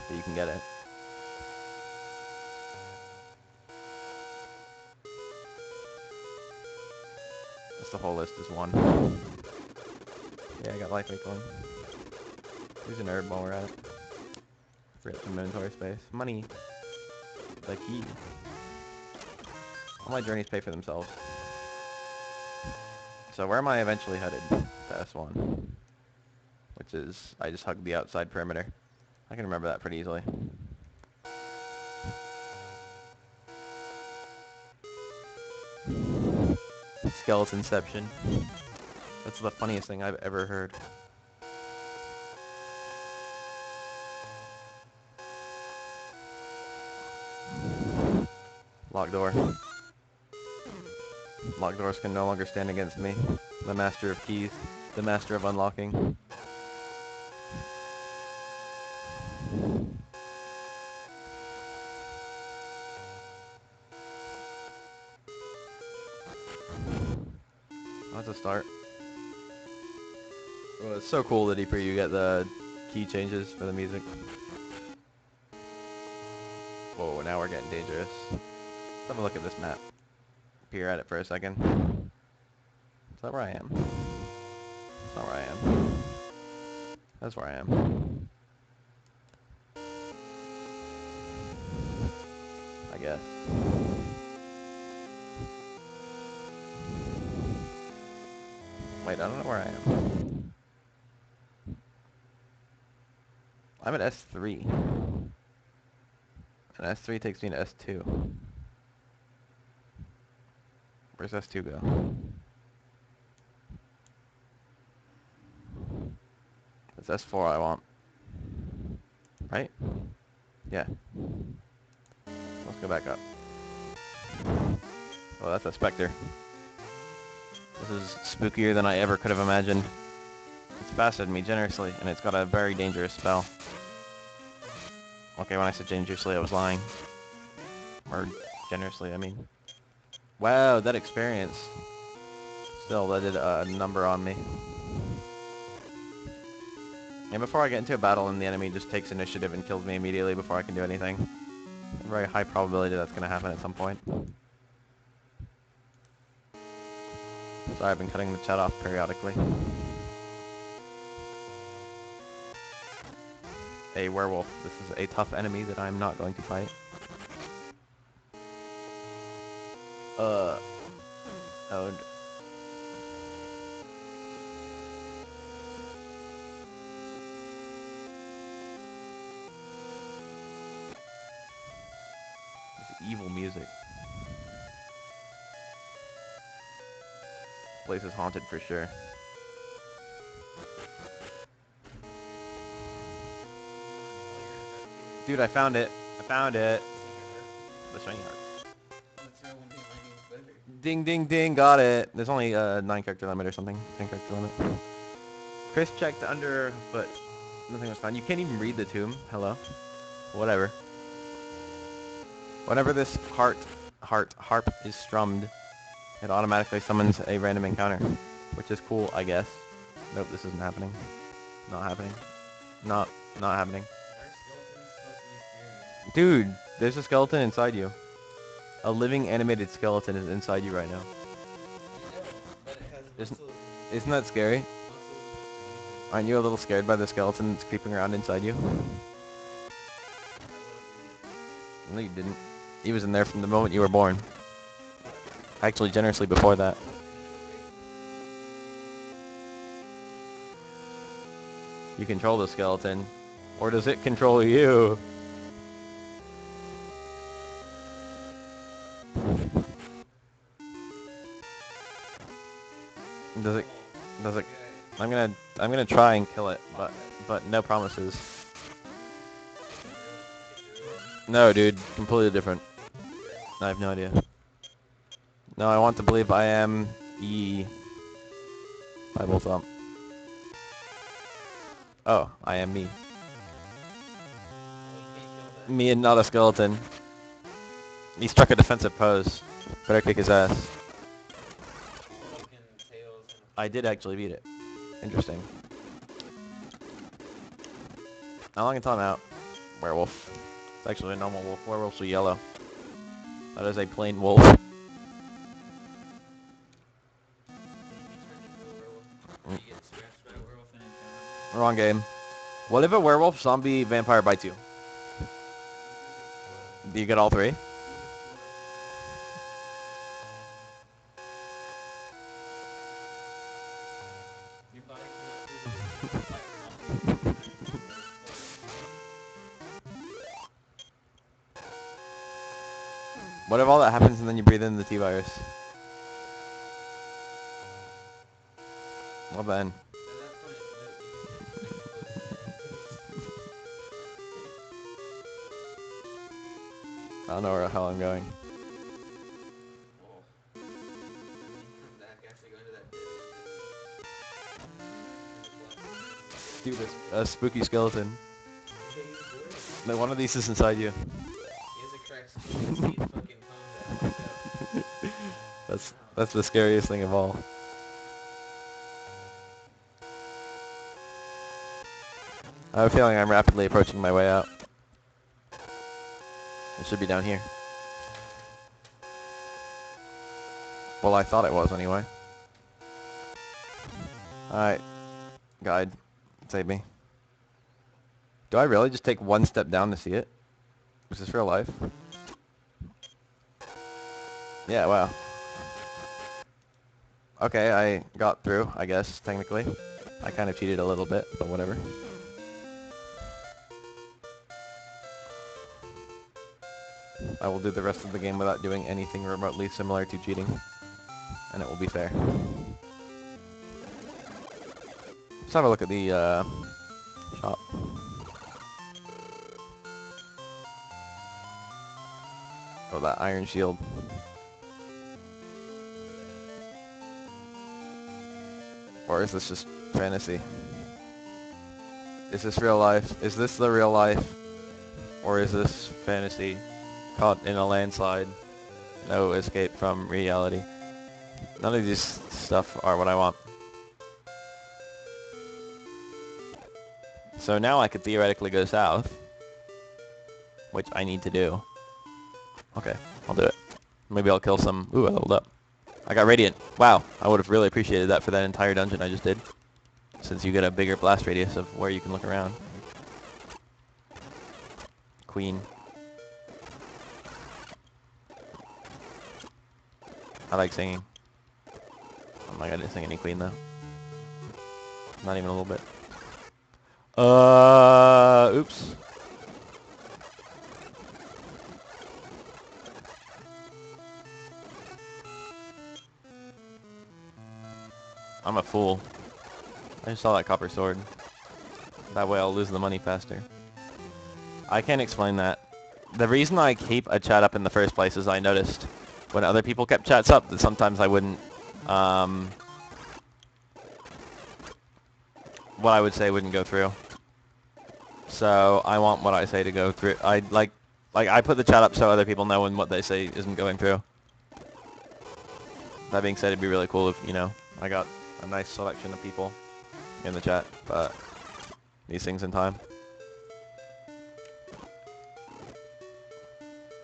But you can get it. That's the whole list is 1. Yeah, I got life rate going. Use an herb while we're at it. Free up some inventory space. Money. The key. All my journeys pay for themselves. So where am I eventually headed? To S1. Which is, I just hugged the outside perimeter. I can remember that pretty easily. Skeletonception. That's the funniest thing I've ever heard. Locked door. Locked doors can no longer stand against me. The master of keys. The master of unlocking. That's a start. Well, it's so cool that you get the key changes for the music. Whoa, now we're getting dangerous. Let's have a look at this map. Peer at it for a second. Is that where I am? That's not where I am. That's where I am. I guess. Wait, I don't know where I am. I'm at S3. And S3 takes me to S2. Where's S2 go? It's S4 I want. Right? Yeah. Let's go back up. Oh, that's a specter. This is spookier than I ever could have imagined. It's fasted me generously, and it's got a very dangerous spell. Okay, when I said dangerously, I was lying. Or generously, I mean. Wow, that experience. Still, that did a number on me. And before I get into a battle and the enemy just takes initiative and kills me immediately before I can do anything. Very high probability that's going to happen at some point. Sorry, I've been cutting the chat off periodically. A werewolf. This is a tough enemy that I'm not going to fight. Oh. This evil music. This place is haunted for sure. Dude, I found it. I found it. The shiny heart. Ding, ding, ding. Got it. There's only a 9 character limit or something. 10 character limit. Chris checked under, but nothing was found. You can't even read the tomb. Hello. Whatever. Whenever this harp is strummed, it automatically summons a random encounter, which is cool, I guess. Nope, this isn't happening. Not happening. Not happening. Dude, there's a skeleton inside you. A living animated skeleton is inside you right now. Isn't that scary? Aren't you a little scared by the skeleton that's creeping around inside you? No, you didn't. He was in there from the moment you were born. Actually, generously before that. You control the skeleton. Or does it control you? Does it I'm gonna try and kill it, but no promises. No, dude, completely different. I have no idea. No, I want to believe I am Bible thump. Oh, I am me. Me and not a skeleton. He struck a defensive pose. Better kick his ass. I did actually beat it. Interesting. How long until I'm out? Werewolf. It's actually a normal wolf. Werewolves are yellow. That is a plain wolf. Wrong game. What if a werewolf, zombie, vampire bites you? Do you get all 3? What if all that happens and then you breathe in the T-virus? Well then. I don't know where the hell I'm going. Dude, a spooky skeleton. No, one of these is inside you. That's the scariest thing of all. I have a feeling I'm rapidly approaching my way out. It should be down here. Well, I thought it was anyway. Alright. Guide. Save me. Do I really just take one step down to see it? Is this real life? Yeah, wow. Okay, I got through, I guess, technically. I kind of cheated a little bit, but whatever. I will do the rest of the game without doing anything remotely similar to cheating. And it will be fair. Let's have a look at the shop. Oh, that iron shield. Or is this just fantasy? Is this real life? Is this the real life? Or is this fantasy? Caught in a landslide. No escape from reality. None of these stuff are what I want. So now I could theoretically go south. Which I need to do. Okay, I'll do it. Maybe I'll kill some... Ooh, I leveled up. I got Radiant. Wow, I would have really appreciated that for that entire dungeon I just did. Since you get a bigger blast radius of where you can look around. Queen. I like singing. Oh my god, I didn't sing any Queen though. Not even a little bit. Oops. I'm a fool. I just saw that copper sword. That way I'll lose the money faster. I can't explain that. The reason I keep a chat up in the first place is I noticed when other people kept chats up that sometimes I wouldn't, what I would say wouldn't go through. So I want what I say to go through. I put the chat up so other people know when what they say isn't going through. That being said, it'd be really cool if, you know, I got a nice selection of people in the chat, but these things in time.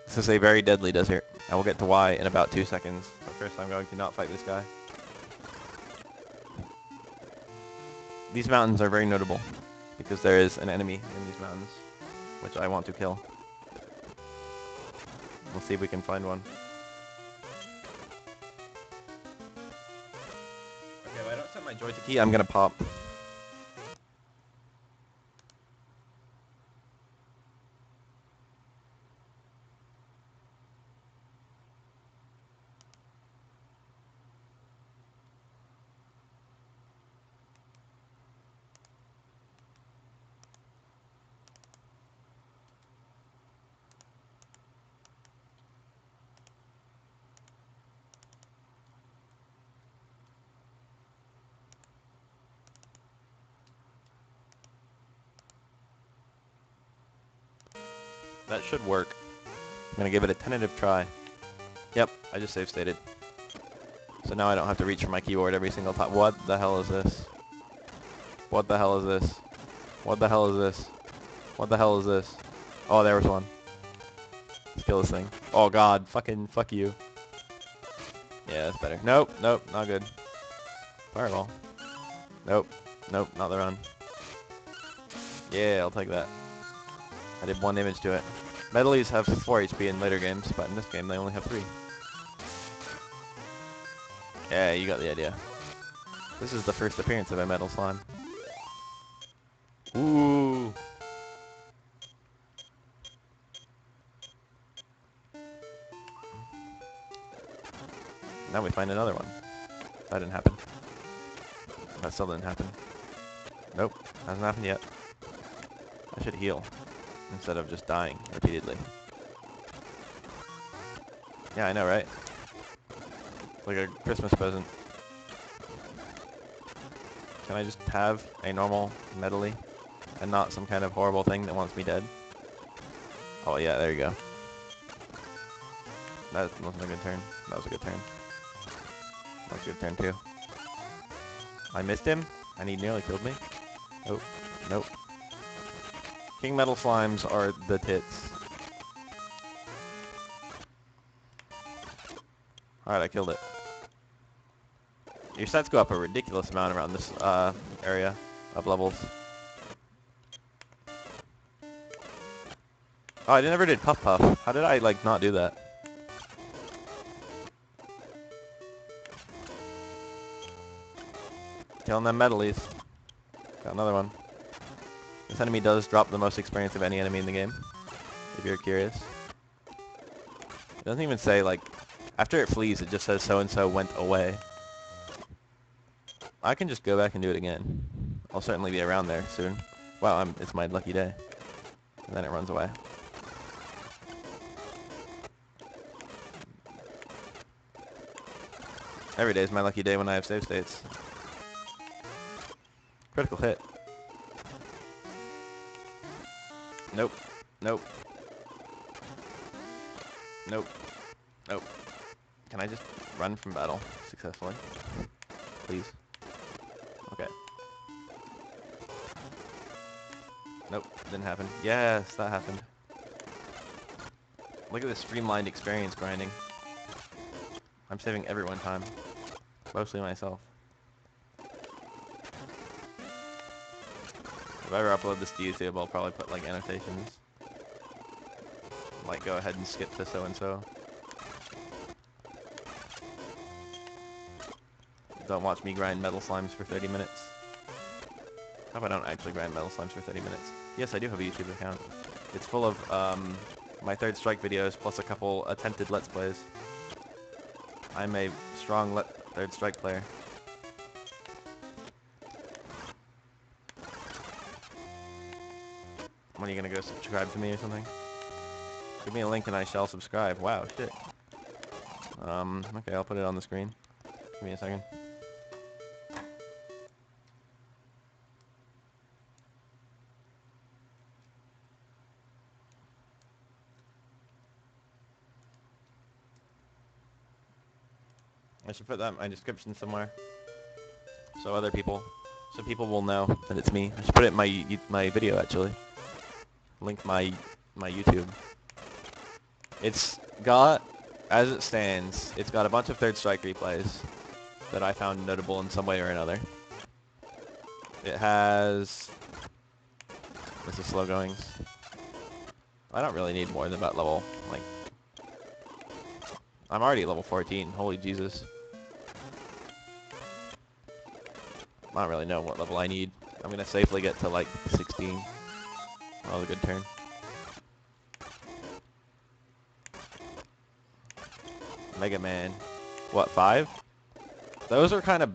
This is a very deadly desert. I will get to Y in about 2 seconds. But first I'm going to not fight this guy. These mountains are very notable because there is an enemy in these mountains, which I want to kill. We'll see if we can find one. Okay, if I don't set my joy to key, I'm gonna pop. That should work. I'm gonna give it a tentative try. Yep, I just save stated. So now I don't have to reach for my keyboard every single time. What the hell is this? What the hell is this? What the hell is this? What the hell is this? Oh, there was one. Let's kill this thing. Oh god, fuck you. Yeah, that's better. Nope, nope, not good. Fireball. Nope, nope, not the run. Yeah, I'll take that. I did 1 damage to it. Metalies have 4 HP in later games, but in this game they only have 3. Yeah, you got the idea. This is the first appearance of a metal slime. Ooh. Now we find another one. That didn't happen. That still didn't happen. Nope, hasn't happened yet. I should heal instead of just dying repeatedly. Yeah, I know, right? Like a Christmas present. Can I just have a normal medley and not some kind of horrible thing that wants me dead? Oh yeah, there you go. That wasn't a good turn. That was a good turn. That was a good turn too. I missed him, and he nearly killed me. Nope. Nope. King Metal Slimes are the tits. Alright, I killed it. Your stats go up a ridiculous amount around this area of levels. Oh, I never did Puff Puff. How did I, like, not do that? Killing them medleys. Got another one. This enemy does drop the most experience of any enemy in the game, if you're curious. It doesn't even say, like, after it flees, it just says so-and-so went away. I can just go back and do it again. I'll certainly be around there soon. Wow, it's my lucky day. And then it runs away. Every day is my lucky day when I have save states. Critical hit. Nope. Nope. Nope. Nope. Can I just run from battle successfully? Please. Okay. Nope. Didn't happen. Yes, that happened. Look at this streamlined experience grinding. I'm saving everyone time. Mostly myself. If I ever upload this to YouTube, I'll probably put, like, annotations. Like, go ahead and skip to so-and-so. Don't watch me grind metal slimes for 30 minutes. How about I don't actually grind metal slimes for 30 minutes? Yes, I do have a YouTube account. It's full of, my Third Strike videos, plus a couple attempted Let's Plays. I'm a strong Third Strike player. When are you gonna go subscribe to me or something? Give me a link and I shall subscribe. Wow, shit. Okay, I'll put it on the screen. Give me a second. I should put that in my description somewhere. So people will know that it's me. I should put it in my video, actually. Link my YouTube. It's got, as it stands, it's got a bunch of Third Strike replays that I found notable in some way or another. It has... This is slow goings. I don't really need more than about level, like... I'm already at level 14, holy Jesus. I don't really know what level I need. I'm gonna safely get to, like, 16. That was a good turn. Mega Man. What, 5? Those are kind of...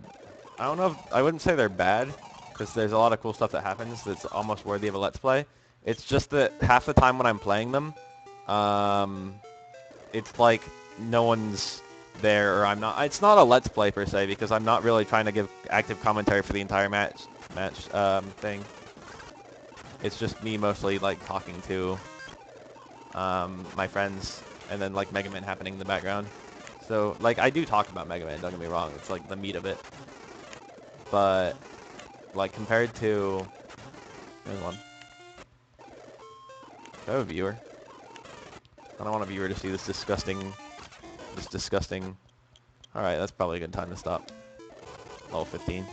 I don't know if... I wouldn't say they're bad, because there's a lot of cool stuff that happens that's almost worthy of a Let's Play. It's just that half the time when I'm playing them, it's like no one's there, or I'm not... It's not a Let's Play, per se, because I'm not really trying to give active commentary for the entire match thing. It's just me mostly, like, talking to my friends, and then, like, Mega Man happening in the background. So, like, I do talk about Mega Man, don't get me wrong. It's, like, the meat of it. But, like, compared to... There's one. Do I have a viewer? I don't want a viewer to see this disgusting... Alright, that's probably a good time to stop. Level 15.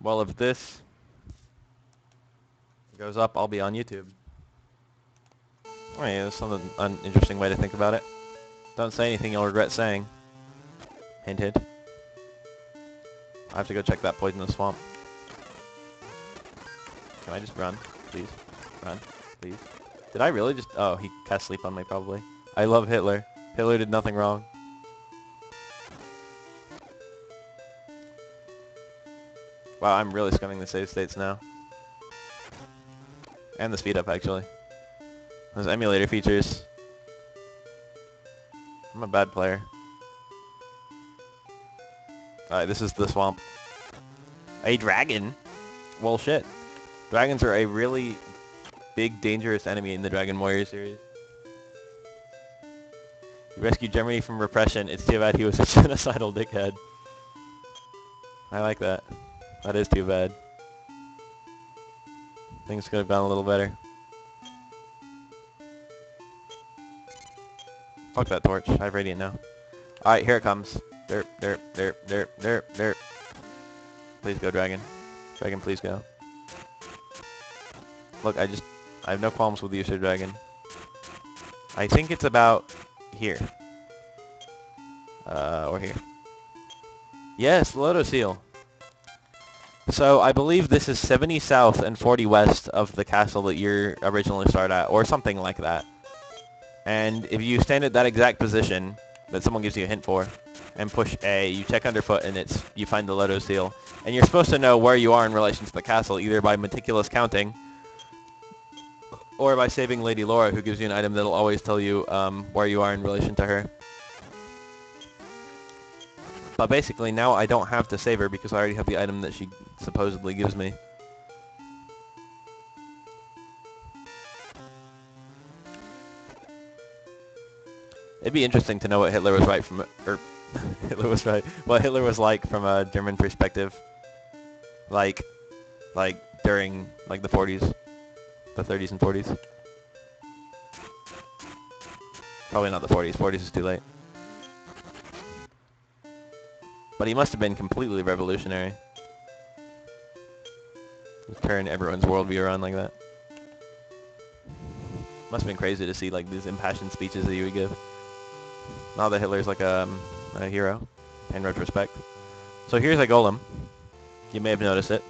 Well, if this goes up, I'll be on YouTube. Oh yeah, that's an interesting way to think about it. Don't say anything you'll regret saying. Hint, hint. I have to go check that poison in the swamp. Can I just run, please? Run, please. Did I really just... Oh, he cast sleep on me, probably. I love Hitler. Hitler did nothing wrong. Wow, I'm really scumming the save states now. And the speed up, actually. Those emulator features. I'm a bad player. Alright, this is the swamp. A dragon? Well, shit. Dragons are a really big, dangerous enemy in the Dragon Warrior series. He rescued Germany from repression. It's too bad he was a genocidal dickhead. I like that. That is too bad. Things could have gone a little better. Fuck that torch. I have radiant now. Alright, here it comes. Derp, derp, derp, derp, derp, derp. Please go, dragon. Dragon, please go. Look, I have no qualms with the use of dragon. I think it's about here. Or here. Yes, Loto Seal. So, I believe this is 70 south and 40 west of the castle that you originally started at, or something like that. And if you stand at that exact position that someone gives you a hint for, and push A, you check underfoot and you find the Loto Seal. And you're supposed to know where you are in relation to the castle, either by meticulous counting, or by saving Lady Laura, who gives you an item that'll always tell you where you are in relation to her. But basically, now I don't have to save her because I already have the item that she supposedly gives me. It'd be interesting to know what Hitler was right from, or Hitler was right. What Hitler was like from a German perspective, like during like the 40s, the 30s and 40s. Probably not the 40s. 40s is too late. But he must have been completely revolutionary. Turn everyone's worldview around like that. Must have been crazy to see like these impassioned speeches that he would give. Now that Hitler's like a hero in retrospect. So here's a golem. You may have noticed it.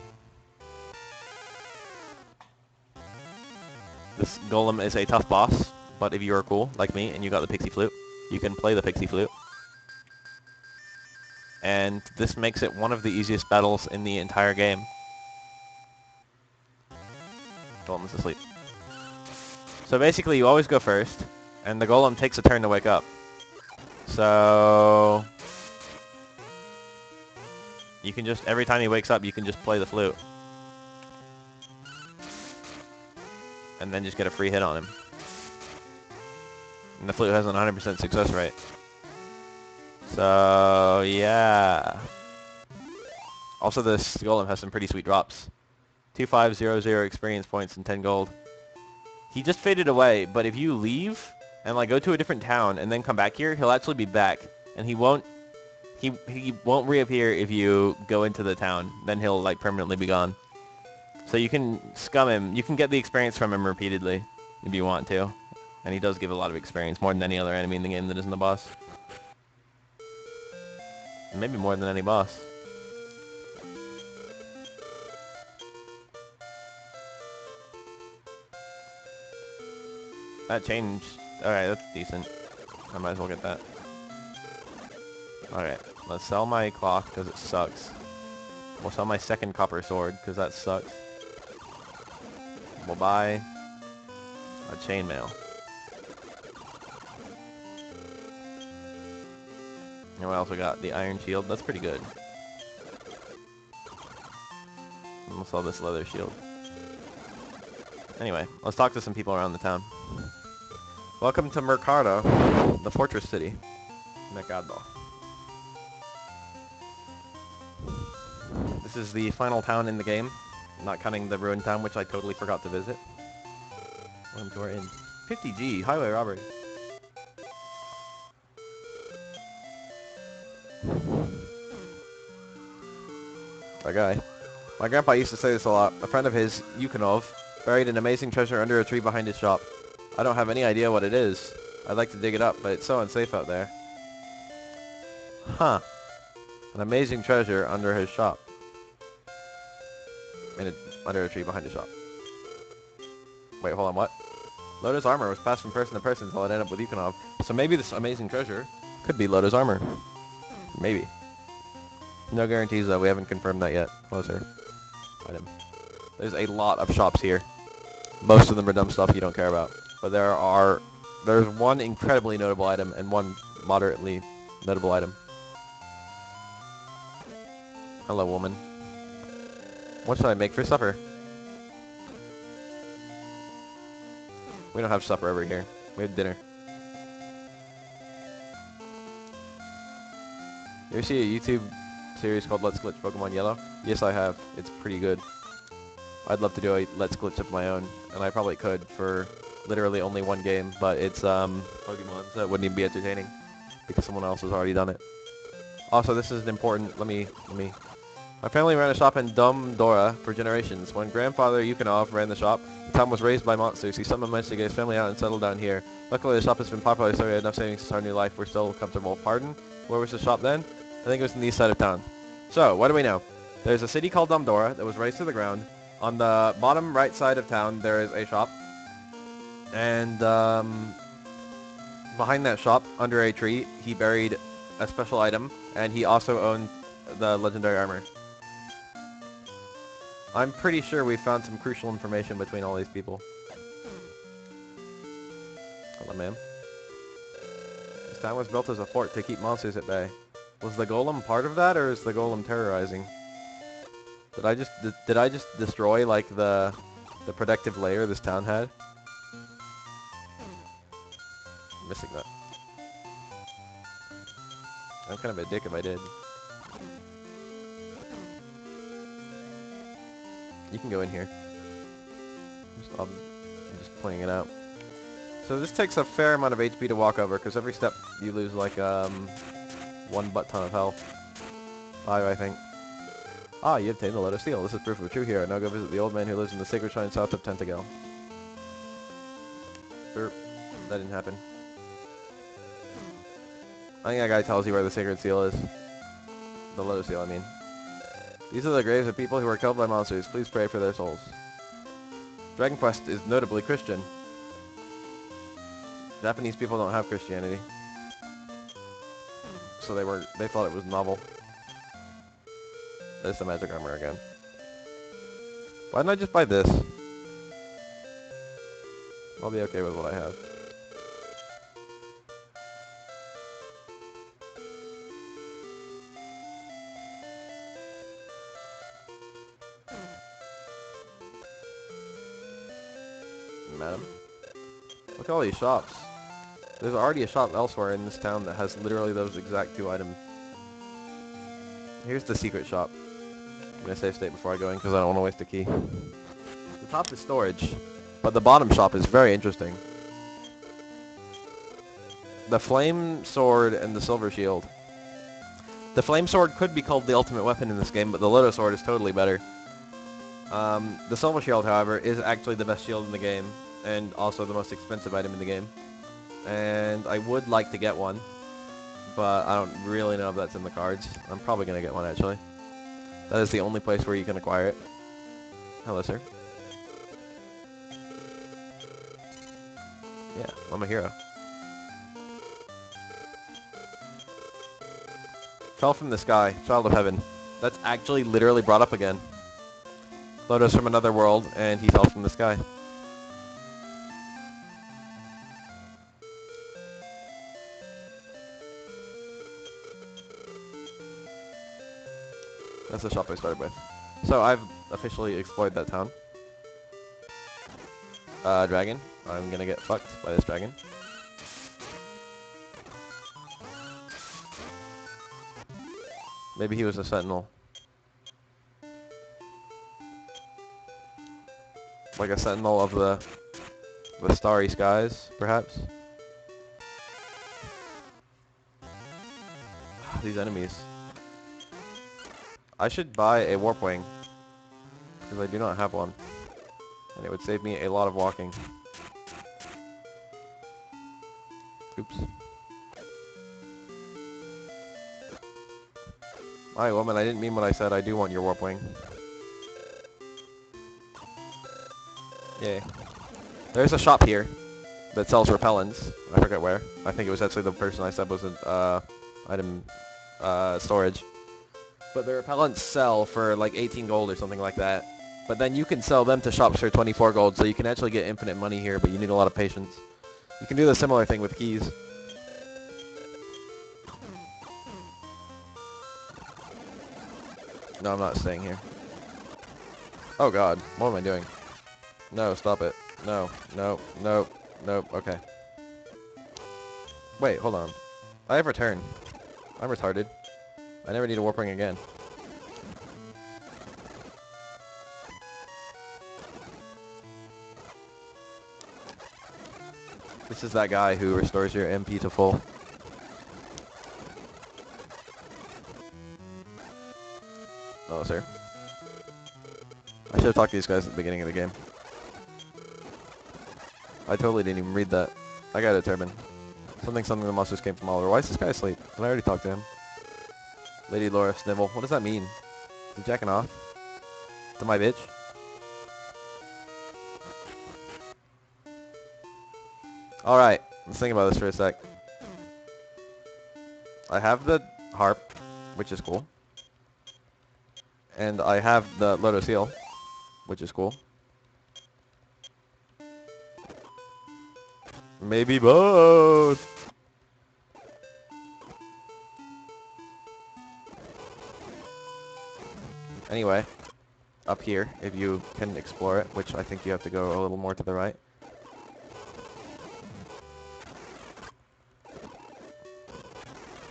This golem is a tough boss, but if you are cool like me and you got the pixie flute, you can play the pixie flute. And this makes it one of the easiest battles in the entire game. Golem's asleep. So basically you always go first, and the golem takes a turn to wake up. So you can just, every time he wakes up, you can just play the flute. And then just get a free hit on him. And the flute has an 100% success rate. So, yeah. Also, this golem has some pretty sweet drops. 2500 experience points and 10 gold. He just faded away, but if you leave and like go to a different town and then come back here, he'll actually be back. And he won't reappear if you go into the town. Then he'll like permanently be gone. So you can scum him. You can get the experience from him repeatedly if you want to. And he does give a lot of experience, more than any other enemy in the game that isn't the boss. Maybe more than any boss. That changed. Alright, that's decent. I might as well get that. Alright, let's sell my cloth because it sucks. We'll sell my second copper sword because that sucks. We'll buy a chainmail. And we also got the iron shield. That's pretty good. And we'll sell this leather shield. Anyway, let's talk to some people around the town. Welcome to Mercado, the fortress city. Mercado. This is the final town in the game, not counting the ruined town, which I totally forgot to visit. Welcome to our inn. 50G, highway robbery. That guy. My grandpa used to say this a lot. A friend of his, Yukhanov, buried an amazing treasure under a tree behind his shop. I don't have any idea what it is. I'd like to dig it up, but it's so unsafe out there. Huh. An amazing treasure under his shop. Under a tree behind his shop. Wait, hold on, what? Lotus armor was passed from person to person until it ended up with Yukhanov. So maybe this amazing treasure could be Loda's armor. Maybe. No guarantees though, we haven't confirmed that yet. Closer. Item. There's a lot of shops here. Most of them are dumb stuff you don't care about. But there's one incredibly notable item and one moderately notable item. Hello, woman. What should I make for supper? We don't have supper over here. We have dinner. You ever see a YouTube series called Let's Glitch Pokemon Yellow? Yes, I have. It's pretty good. I'd love to do a Let's Glitch of my own, and I probably could for literally only one game, but it's Pokemon, so it wouldn't even be entertaining because someone else has already done it. Also, this is important. Let me. My family ran a shop in Dora for generations. When grandfather Yukonov ran the shop, the town was raised by monsters. He summoned managed to get his family out and settled down here. Luckily, the shop has been popular, so we had enough savings to start a new life. We're still comfortable. Pardon? Where was the shop then? I think it was in the east side of town. So, what do we know? There's a city called Dora that was razed to the ground. On the bottom right side of town, there is a shop. And behind that shop, under a tree, he buried a special item. And he also owned the legendary armor. I'm pretty sure we found some crucial information between all these people. Hello, ma'am. This town was built as a fort to keep monsters at bay. Was the golem part of that, or is the golem terrorizing? Did I just destroy like the protective layer this town had? I'm missing that. I'm kind of a dick if I did. You can go in here. I'm just pointing it out. So this takes a fair amount of HP to walk over, because every step you lose like one butt ton of health. 5, I think. Ah, you obtained the Lotus Seal. This is proof of a true hero. Now go visit the old man who lives in the sacred shrine south of Tentacle. That didn't happen. I think that guy tells you where the sacred seal is. The Lotus Seal, I mean. These are the graves of people who were killed by monsters. Please pray for their souls. Dragon Quest is notably Christian. Japanese people don't have Christianity. So they thought it was novel. There's the magic armor again. Why didn't I just buy this? I'll be okay with what I have. Madam? Look at all these shops. There's already a shop elsewhere in this town that has literally those exact 2 items. Here's the secret shop. I'm going to save state before I go in because I don't want to waste a key. The top is storage, but the bottom shop is very interesting. The flame sword and the silver shield. The flame sword could be called the ultimate weapon in this game, but the Lotus sword is totally better. The silver shield, however, is actually the best shield in the game, and also the most expensive item in the game. And I would like to get one, but I don't really know if that's in the cards. I'm probably going to get one, actually. That is the only place where you can acquire it. Hello, sir. Yeah, I'm a hero. Fell from the sky, child of heaven. That's actually literally brought up again. Lotus from another world, and he fell from the sky. That's the shop I started with. So I've officially explored that town. Dragon. I'm gonna get fucked by this dragon. Maybe he was a sentinel. Like a sentinel of the starry skies, perhaps? These enemies. I should buy a warp wing, because I do not have one. And it would save me a lot of walking. Oops. Alright, woman, I didn't mean what I said. I do want your warp wing. Yay. There's a shop here. that sells repellents. I forget where. I think it was actually the person I said was an item storage. But the repellents sell for like 18 gold or something like that. But then you can sell them to shops for 24 gold, so you can actually get infinite money here, but you need a lot of patience. You can do the similar thing with keys. No, I'm not staying here. Oh god, what am I doing? No, stop it. No, no, no, no, okay. Wait, hold on. I have return. I'm retarded. I never need a warp ring again. This is that guy who restores your MP to full. Oh, sir. I should have talked to these guys at the beginning of the game. I totally didn't even read that. I got a turban. Something the monsters came from all over. Why is this guy asleep? Did I already talk to him? Lady Laura Snivel. What does that mean? You jacking off? To my bitch? Alright, let's think about this for a sec. I have the harp, which is cool. And I have the Lotus Seal, which is cool. Maybe both! Anyway, up here, if you can explore it, which I think you have to go a little more to the right.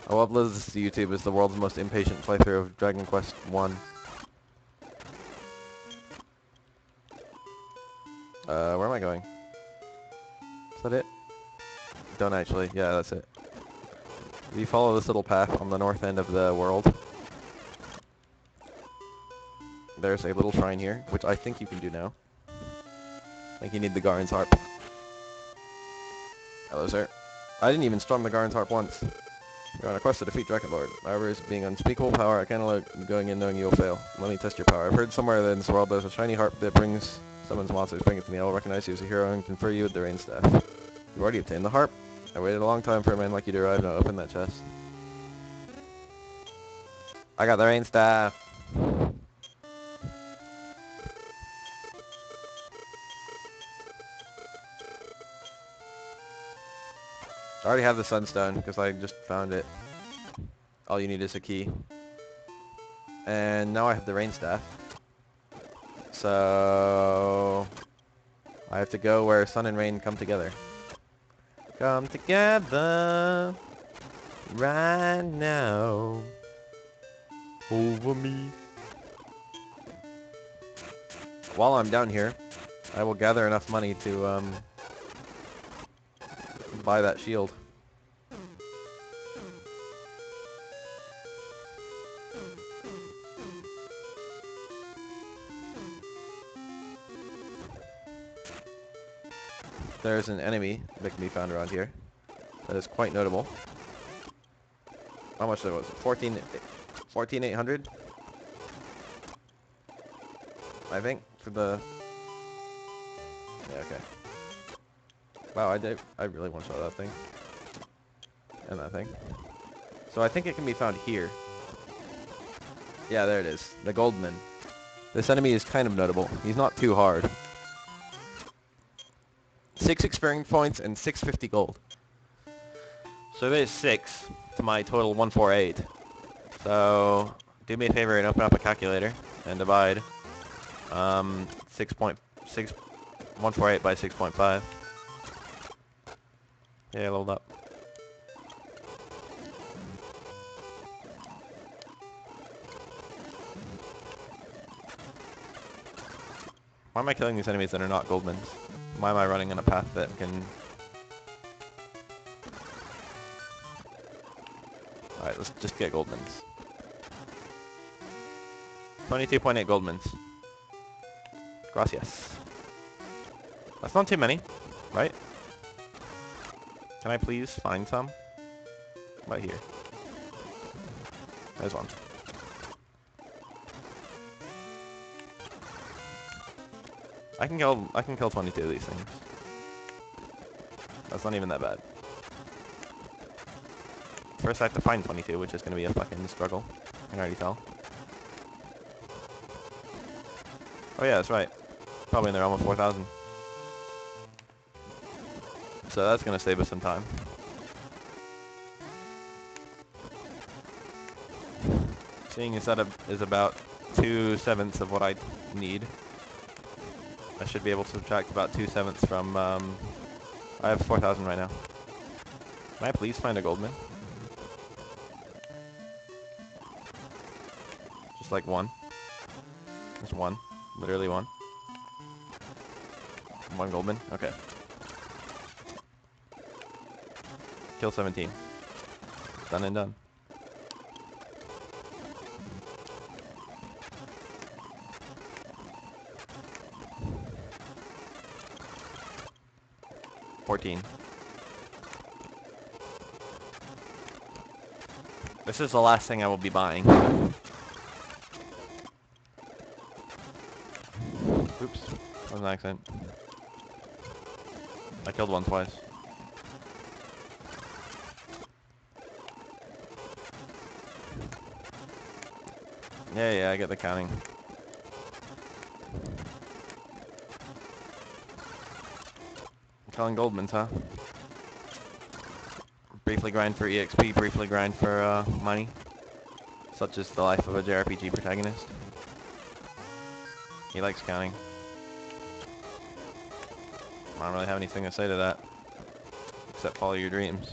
I will upload this to YouTube as the world's most impatient playthrough of Dragon Quest I. Where am I going? Is that it? Don't actually. Yeah, that's it. If you follow this little path on the north end of the world, there's a little shrine here, which I think you can do now. I think you need the Garen's Harp. Hello, sir. I didn't even strum the Garen's Harp once. You're on a quest to defeat Drakenlord. However, it's being unspeakable power, I can't allow going in knowing you'll fail. Let me test your power. I've heard somewhere in this world there's a shiny harp that summons monsters. Bring it to me. I will recognize you as a hero and confer you with the rain staff. You've already obtained the harp. I waited a long time for a man like you to arrive. Now open that chest. I got the rain staff. I already have the sunstone because I just found it. All you need is a key. And now I have the rain staff. So I have to go where sun and rain come together. Come together right now over me. While I'm down here, I will gather enough money to buy that shield. There's an enemy that can be found around here that is quite notable. How much was it? 14,800? I think for the... Yeah, okay. Wow, I really want to show that thing. And that thing. So I think it can be found here. Yeah, there it is. The Goldman. This enemy is kind of notable. He's not too hard. 6 experience points and 650 gold. So there's 6 to my total 148. So do me a favor and open up a calculator and divide 148 by 6.5. Yeah, load up. Why am I killing these enemies that are not Goldmans? Why am I running on a path that can... Alright, let's just get Goldmans. 22.8 Goldmans. Gracias. That's not too many, right? Can I please find some? Right here. There's one. I can kill 22 of these things. That's not even that bad. First I have to find 22, which is going to be a fucking struggle. I can already tell. Oh yeah, that's right. Probably in the realm of 4,000. So that's going to save us some time. Seeing as that is about 2/7 of what I need, I should be able to subtract about 2/7 from, I have 4,000 right now. Can I please find a goldman? Just like one. Just one. Literally one. One goldman? Okay. Kill 17. Done and done. $14. This is the last thing I will be buying. Oops. That was an accident. I killed one twice. Yeah, I get the counting. Calling Goldmans, huh? Briefly grind for EXP, briefly grind for money. Such is the life of a JRPG protagonist. He likes counting. I don't really have anything to say to that. Except follow your dreams.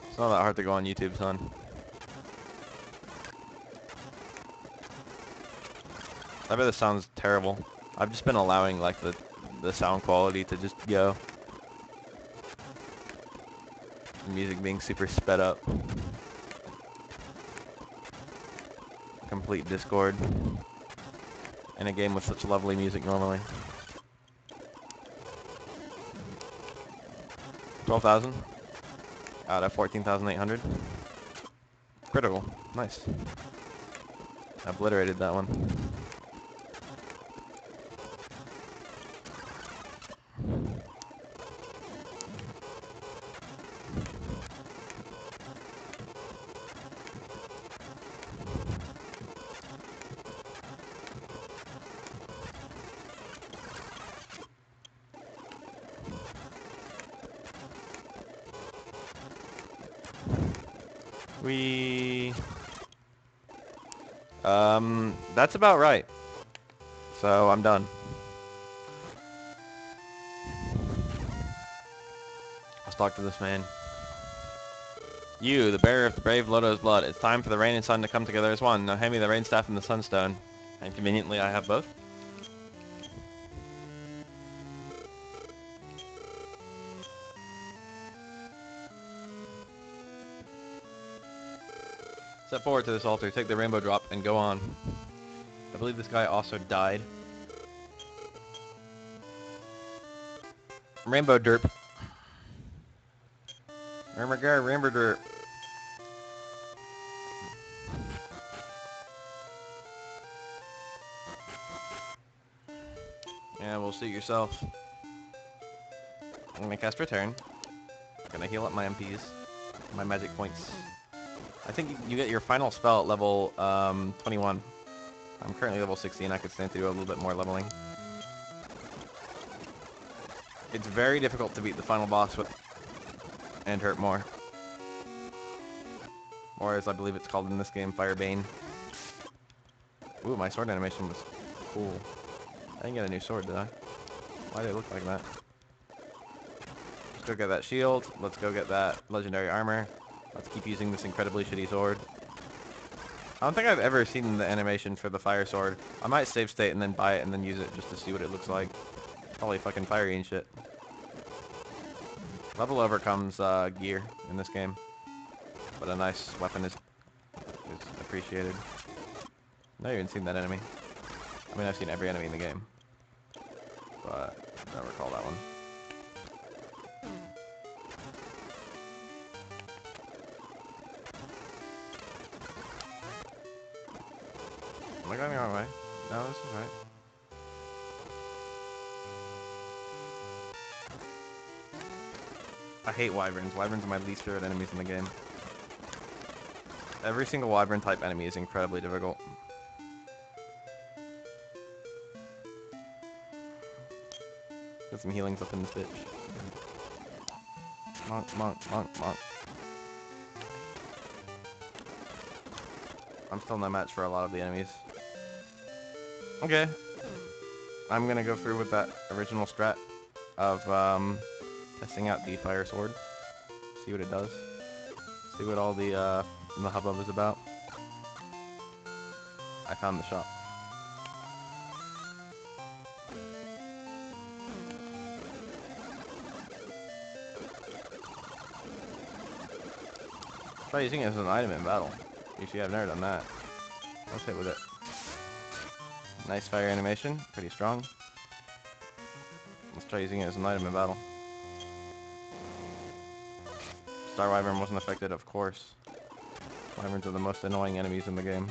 It's not that hard to go on YouTube, son. I bet this sounds terrible. I've just been allowing like the sound quality to just go. The music being super sped up. Complete discord. In a game with such lovely music normally. 12,000 out of 14,800. Critical. Nice. Obliterated that one. That's about right. So I'm done. Let's talk to this man. You, the bearer of the brave Lodo's blood. It's time for the rain and sun to come together as one. Now hand me the rain staff and the sunstone. And conveniently I have both. Step forward to this altar, take the rainbow drop, and go on. I believe this guy also died. Rainbow derp. Rainbow guy, rainbow derp. Yeah, we'll suit yourself. I'm gonna cast Return. I'm gonna heal up my MPs. My magic points. I think you get your final spell at level 21. I'm currently level 16. I could stand to do a little bit more leveling. It's very difficult to beat the final boss with and hurt more. Or as I believe it's called in this game, Firebane. Ooh, my sword animation was cool. I didn't get a new sword, did I? Why did it look like that? Let's go get that shield. Let's go get that legendary armor. Let's keep using this incredibly shitty sword. I don't think I've ever seen the animation for the fire sword. I might save state and then buy it and then use it just to see what it looks like. Probably fucking fiery and shit. Level overcomes gear in this game. But a nice weapon is appreciated. I've never even seen that enemy. I mean, I've seen every enemy in the game. but I don't recall that one. Am I going the wrong way? No, this is right. I hate wyverns. Wyverns are my least favorite enemies in the game. Every single wyvern type enemy is incredibly difficult. Get some healings up in this bitch. Monk, monk, monk, monk. I'm still no match for a lot of the enemies. Okay. I'm gonna go through with that original strat of testing out the fire sword. See what it does. See what all the hubbub is about. I found the shop. Try using it as an item in battle. You see, I've never done that. Let's hit with it. Nice fire animation, pretty strong. Let's try using it as an item in battle. Star Wyvern wasn't affected, of course. Wyverns are the most annoying enemies in the game.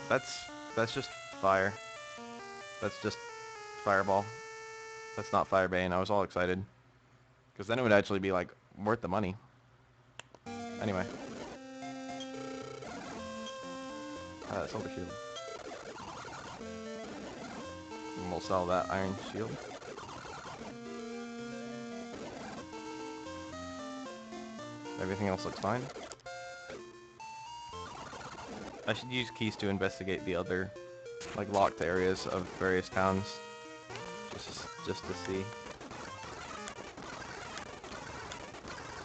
That's just fire. That's just fireball. That's not Firebane. I was all excited. Because then it would actually be, like, worth the money. Anyway. Silver shield. And we'll sell that iron shield. Everything else looks fine. I should use keys to investigate the other, like, locked areas of various towns. Just to see.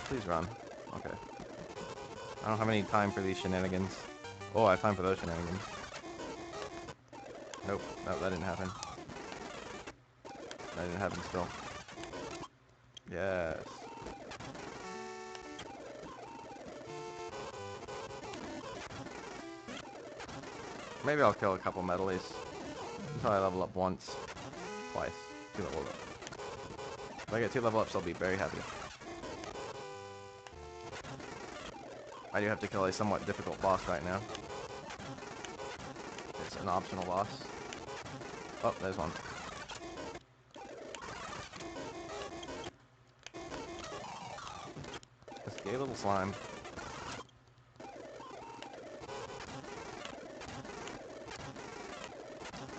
Please run. Okay. I don't have any time for these shenanigans. Oh, I have time for those shenanigans. Nope. Nope, that didn't happen. That didn't happen still. Yes. Maybe I'll kill a couple medalies. Until I level up once. Twice. 2 level up. If I get 2 level ups, I'll be very happy. I do have to kill a somewhat difficult boss right now. It's an optional boss. Oh, there's one. This gay little slime.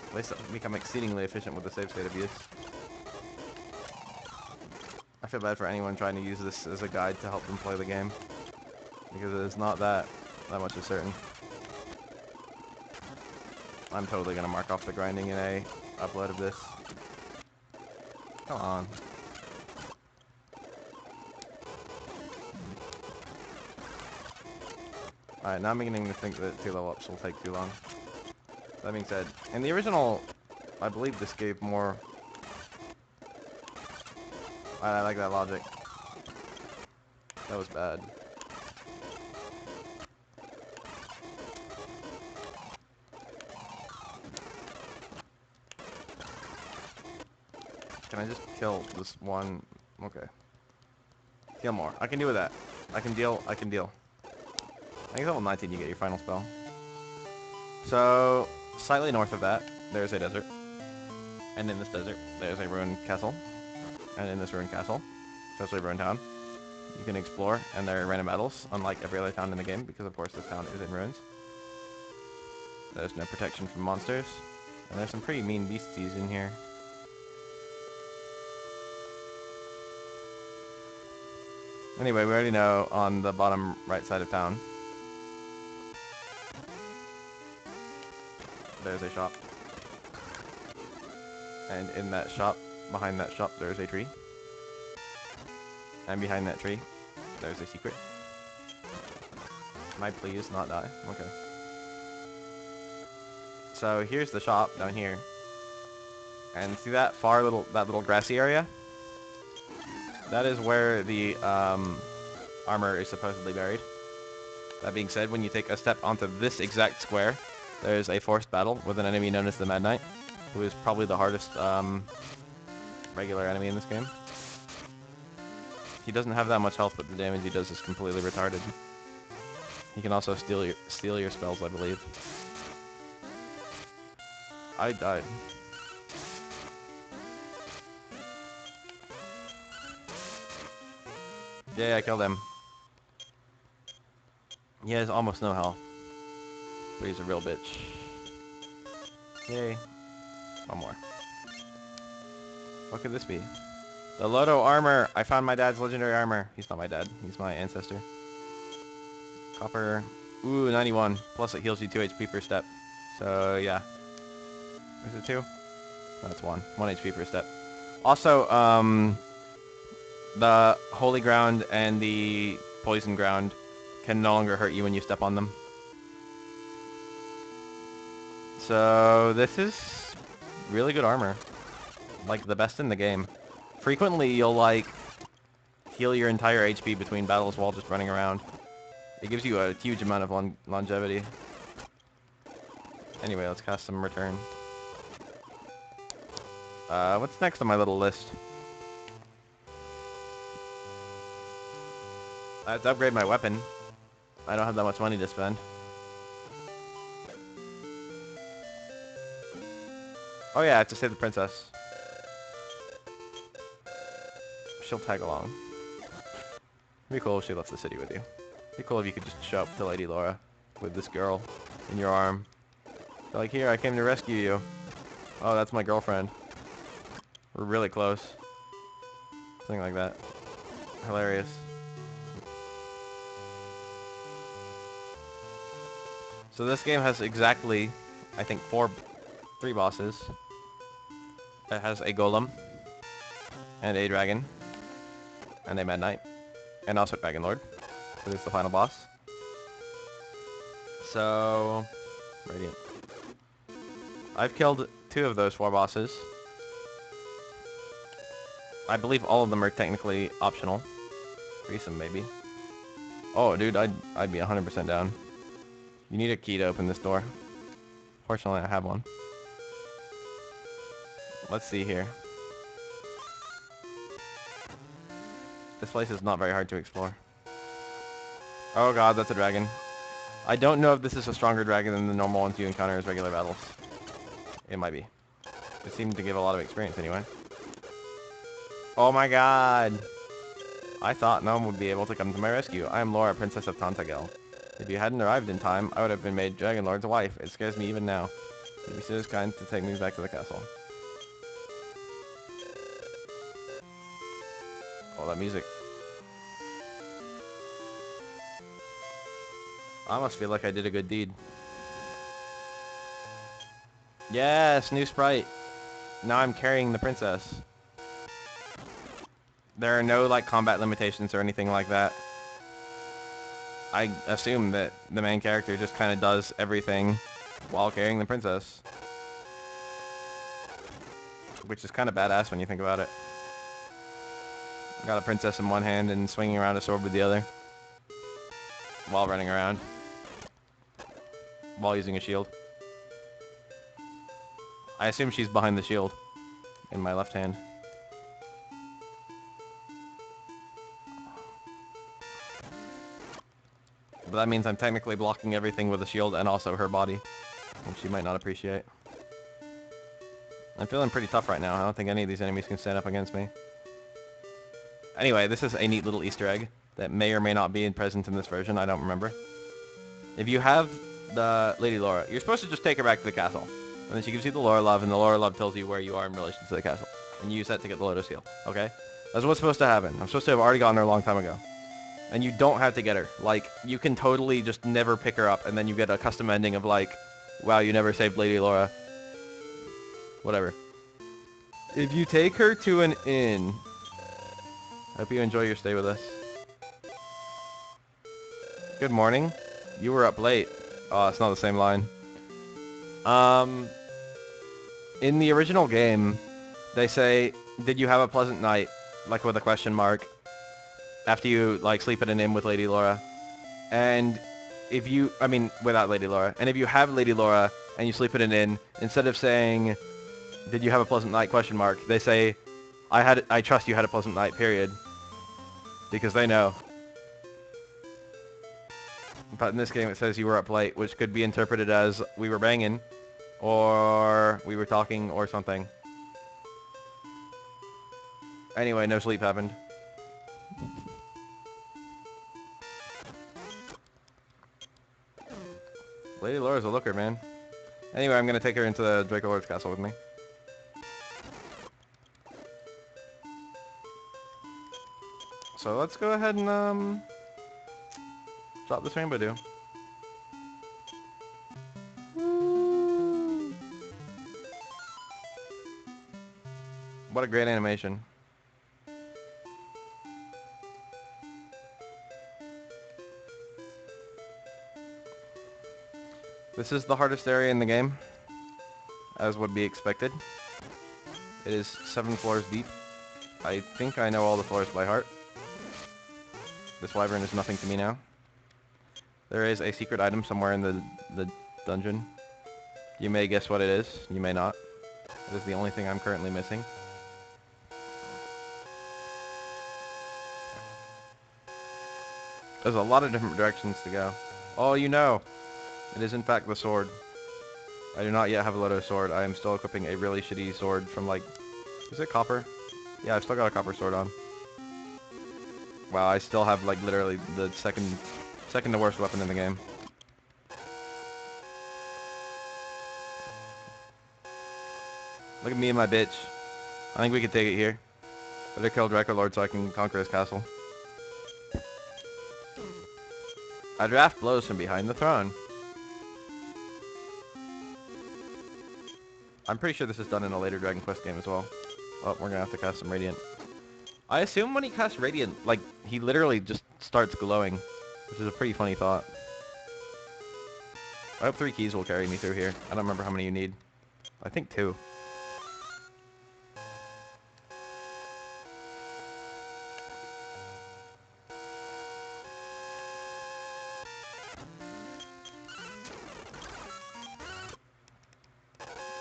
At least I've become exceedingly efficient with the save state abuse. I feel bad for anyone trying to use this as a guide to help them play the game. Because it is not that much is certain. I'm totally gonna mark off the grinding in a upload of this. Come on. Alright, now I'm beginning to think that 2 level ups will take too long. That being said, in the original, I believe this gave more... I like that logic. That was bad. Can I just kill this one? Okay. Kill more. I can deal with that. I can deal. I think level 19 you get your final spell. So, slightly north of that, there's a desert. And in this desert, there's a ruined castle. And in this ruined castle, especially a ruined town, you can explore, and there are random battles, unlike every other town in the game, because of course this town is in ruins. There's no protection from monsters. And there's some pretty mean beasties in here. Anyway, we already know on the bottom right side of town, there's a shop. And in that shop, behind that shop, there's a tree. And behind that tree, there's a secret. Can I please not die? Okay. So here's the shop down here. And see that that little grassy area? That is where the armor is supposedly buried. That being said, when you take a step onto this exact square, there's a forced battle with an enemy known as the Mad Knight, who is probably the hardest regular enemy in this game. He doesn't have that much health, but the damage he does is completely retarded. He can also steal your spells, I believe. I died. Yeah, I killed him. He has almost no health, but he's a real bitch. Yay. One more. What could this be? The Loto armor! I found my dad's legendary armor. He's not my dad. He's my ancestor. Copper. Ooh, 91. Plus it heals you 2 HP per step. So, yeah. Is it 2? No, it's 1. 1 HP per step. Also, the Holy Ground and the Poison Ground can no longer hurt you when you step on them. So, this is really good armor. Like, the best in the game. Frequently, you'll, like, heal your entire HP between battles while just running around. It gives you a huge amount of longevity. Anyway, let's cast some return. What's next on my little list? I have to upgrade my weapon. I don't have that much money to spend. Oh yeah, I have to save the princess. She'll tag along. It'd be cool if she left the city with you. It'd be cool if you could just show up to Lady Laura with this girl in your arm. Be like, here, I came to rescue you. Oh, that's my girlfriend. We're really close. Something like that. Hilarious. So this game has exactly, I think, 3 bosses. It has a golem, and a dragon, and a Mad Knight, and also a Dragon Lord. So this is the final boss. So, Radiant. I've killed 2 of those 4 bosses. I believe all of them are technically optional. Threesome, maybe. Oh, dude, I'd be 100% down. You need a key to open this door. Fortunately, I have one. Let's see here. This place is not very hard to explore. Oh god, that's a dragon. I don't know if this is a stronger dragon than the normal ones you encounter as regular battles. It might be. It seemed to give a lot of experience anyway. Oh my god! I thought no one would be able to come to my rescue. I am Laura, Princess of Tantagel. If you hadn't arrived in time, I would have been made Dragon Lord's wife. It scares me even now. You'd be so kind to take me back to the castle. Oh, that music. I must feel like I did a good deed. Yes, new sprite. Now I'm carrying the princess. There are no, like, combat limitations or anything like that. I assume that the main character just kind of does everything while carrying the princess. Which is kind of badass when you think about it. Got a princess in one hand and swinging around a sword with the other. While running around. While using a shield. I assume she's behind the shield. In my left hand. But that means I'm technically blocking everything with a shield and also her body. Which she might not appreciate. I'm feeling pretty tough right now. I don't think any of these enemies can stand up against me. Anyway, this is a neat little Easter egg that may or may not be present in this version. I don't remember. If you have the Lady Laura, you're supposed to just take her back to the castle. And then she gives you the Laura Love, and the Laura Love tells you where you are in relation to the castle. And you use that to get the Lotus Seal. Okay? That's what's supposed to happen. I'm supposed to have already gotten her a long time ago. And you don't have to get her. Like, you can totally just never pick her up, and then you get a custom ending of like, wow, you never saved Lady Laura. Whatever. If you take her to an inn... Hope you enjoy your stay with us. Good morning. You were up late. Oh, it's not the same line. In the original game, they say, did you have a pleasant night? Like with a question mark. After you, like, sleep at an inn with Lady Laura. And if you, I mean, without Lady Laura, and if you have Lady Laura and you sleep in an inn, instead of saying, "Did you have a pleasant night?" question mark, they say, I trust you had a pleasant night. Period. Because they know. But in this game, it says you were up late, which could be interpreted as we were banging, or we were talking, or something. Anyway, no sleep happened. Lady Laura's a looker, man. Anyway, I'm gonna take her into the Draco Lord's castle with me. So let's go ahead and drop this rainbow dew. What a great animation. This is the hardest area in the game, as would be expected. It is 7 floors deep. I think I know all the floors by heart. This wyvern is nothing to me now. There is a secret item somewhere in the dungeon. You may guess what it is, you may not. It is the only thing I'm currently missing. There's a lot of different directions to go. Oh, you know! It is in fact the sword. I do not yet have a Loto sword. I am still equipping a really shitty sword from like... Is it copper? Yeah, I've still got a copper sword on. Wow, I still have like literally the second to worst weapon in the game. Look at me and my bitch. I think we can take it here. Better kill Draco Lord so I can conquer his castle. A draft blows from behind the throne. I'm pretty sure this is done in a later Dragon Quest game as well. Oh, we're gonna have to cast some Radiant. I assume when he casts Radiant, like, he literally just starts glowing. Which is a pretty funny thought. I hope 3 keys will carry me through here. I don't remember how many you need. I think 2.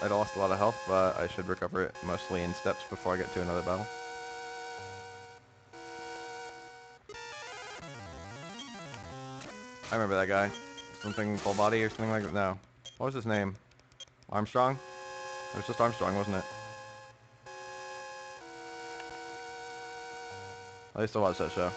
I lost a lot of health, but I should recover it mostly in steps before I get to another battle. I remember that guy. Something full body or something like that. No. What was his name? Armstrong? It was just Armstrong, wasn't it? I used to watch that show.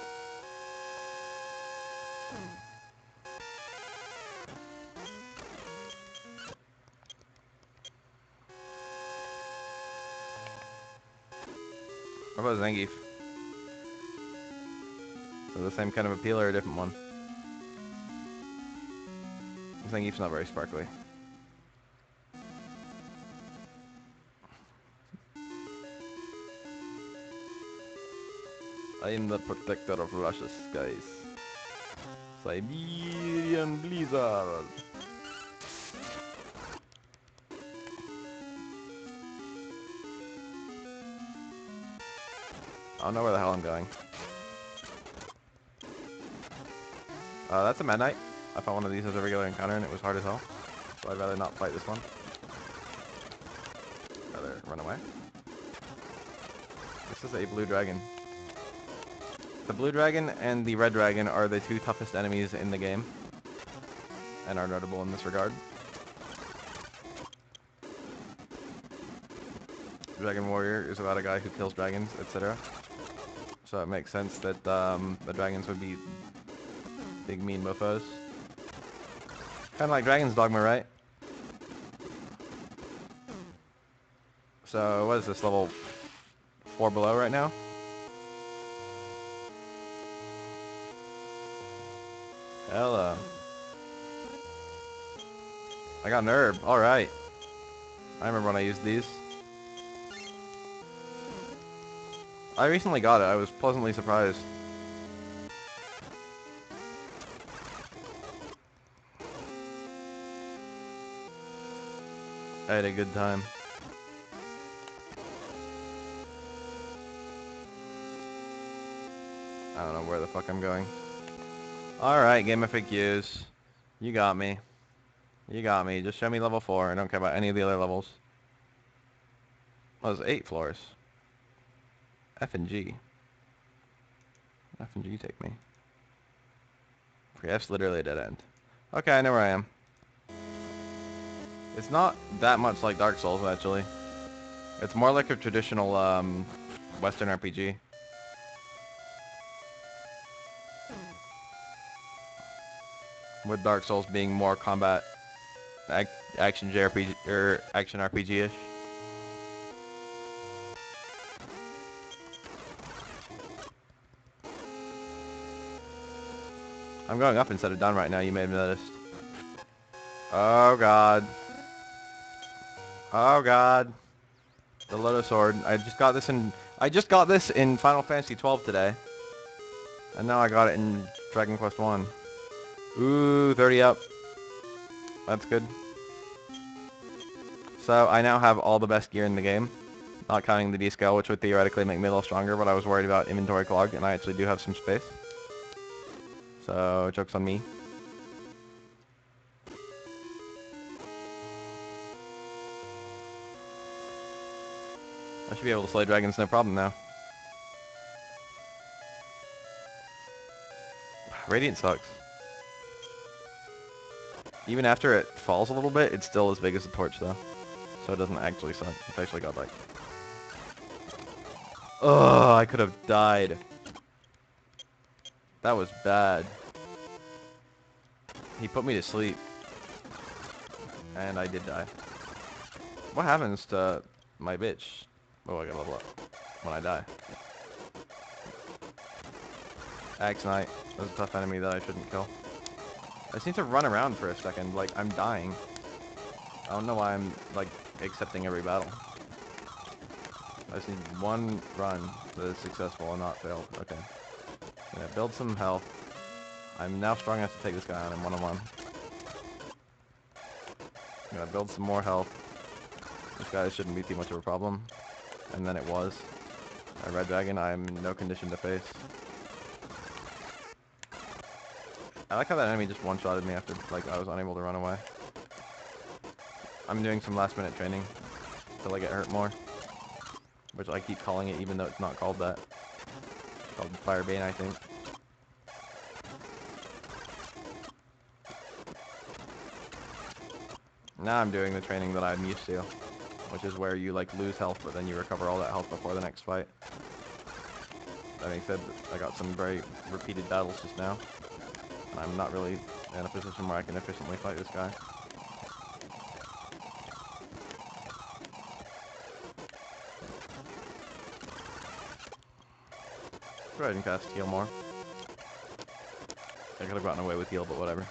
What about Zangief? Is it the same kind of appeal or a different one? Zangief's not very sparkly. I am the protector of Russia's skies. Siberian Blizzard. I don't know where the hell I'm going. That's a Mad Knight. I fought one of these as a regular encounter and it was hard as hell. So I'd rather not fight this one. Rather run away. This is a blue dragon. The blue dragon and the red dragon are the 2 toughest enemies in the game. And are notable in this regard. Dragon Warrior is about a guy who kills dragons, etc. So it makes sense that the dragons would be big mean mofos. Kind of like Dragon's Dogma, right? So what is this, level 4 below right now? Hello. I got an herb, alright. I remember when I used these. I recently got it, I was pleasantly surprised. I had a good time. I don't know where the fuck I'm going. Alright, game FAQs. You got me. You got me. Just show me level 4. I don't care about any of the other levels. Oh, there's 8 floors. F and G. F and G take me. Okay, F's literally a dead end. Okay, I know where I am. It's not that much like Dark Souls, actually. It's more like a traditional, Western RPG. With Dark Souls being more combat, action JRPG, or action RPG-ish. I'm going up instead of down right now, you may have noticed. Oh god. Oh god. The Lotus Sword. I just got this in Final Fantasy 12 today. And now I got it in Dragon Quest 1. Ooh, 30 up. That's good. So I now have all the best gear in the game. Not counting the D-scale, which would theoretically make me a little stronger, but I was worried about inventory clog, and I actually do have some space. So, joke's on me. I should be able to slay dragons no problem now. Radiant sucks. Even after it falls a little bit, it's still as big as the torch though. So it doesn't actually suck. It's actually godlike. Ugh, I could have died. That was bad. He put me to sleep. And I did die. What happens to my bitch? Oh, I gotta level up. When I die. Axe Knight. That's a tough enemy that I shouldn't kill. I just need to run around for a second, like I'm dying. I don't know why I'm, like, accepting every battle. I just need one run that is successful and not failed. Okay. I'm gonna build some health. I'm now strong enough to take this guy on in one-on-one. I'm gonna build some more health. This guy shouldn't be too much of a problem. And then it was. A red dragon I'm in no condition to face. I like how that enemy just one-shotted me after, like, I was unable to run away. I'm doing some last-minute training till I get hurt more. Which I keep calling it even though it's not called that. It's called Firebane, I think. Now I'm doing the training that I'm used to. Which is where you, like, lose health, but then you recover all that health before the next fight. That being said, I got some very repeated battles just now. And I'm not really in a position where I can efficiently fight this guy. Go ahead and cast heal more. I could have gotten away with heal, but whatever.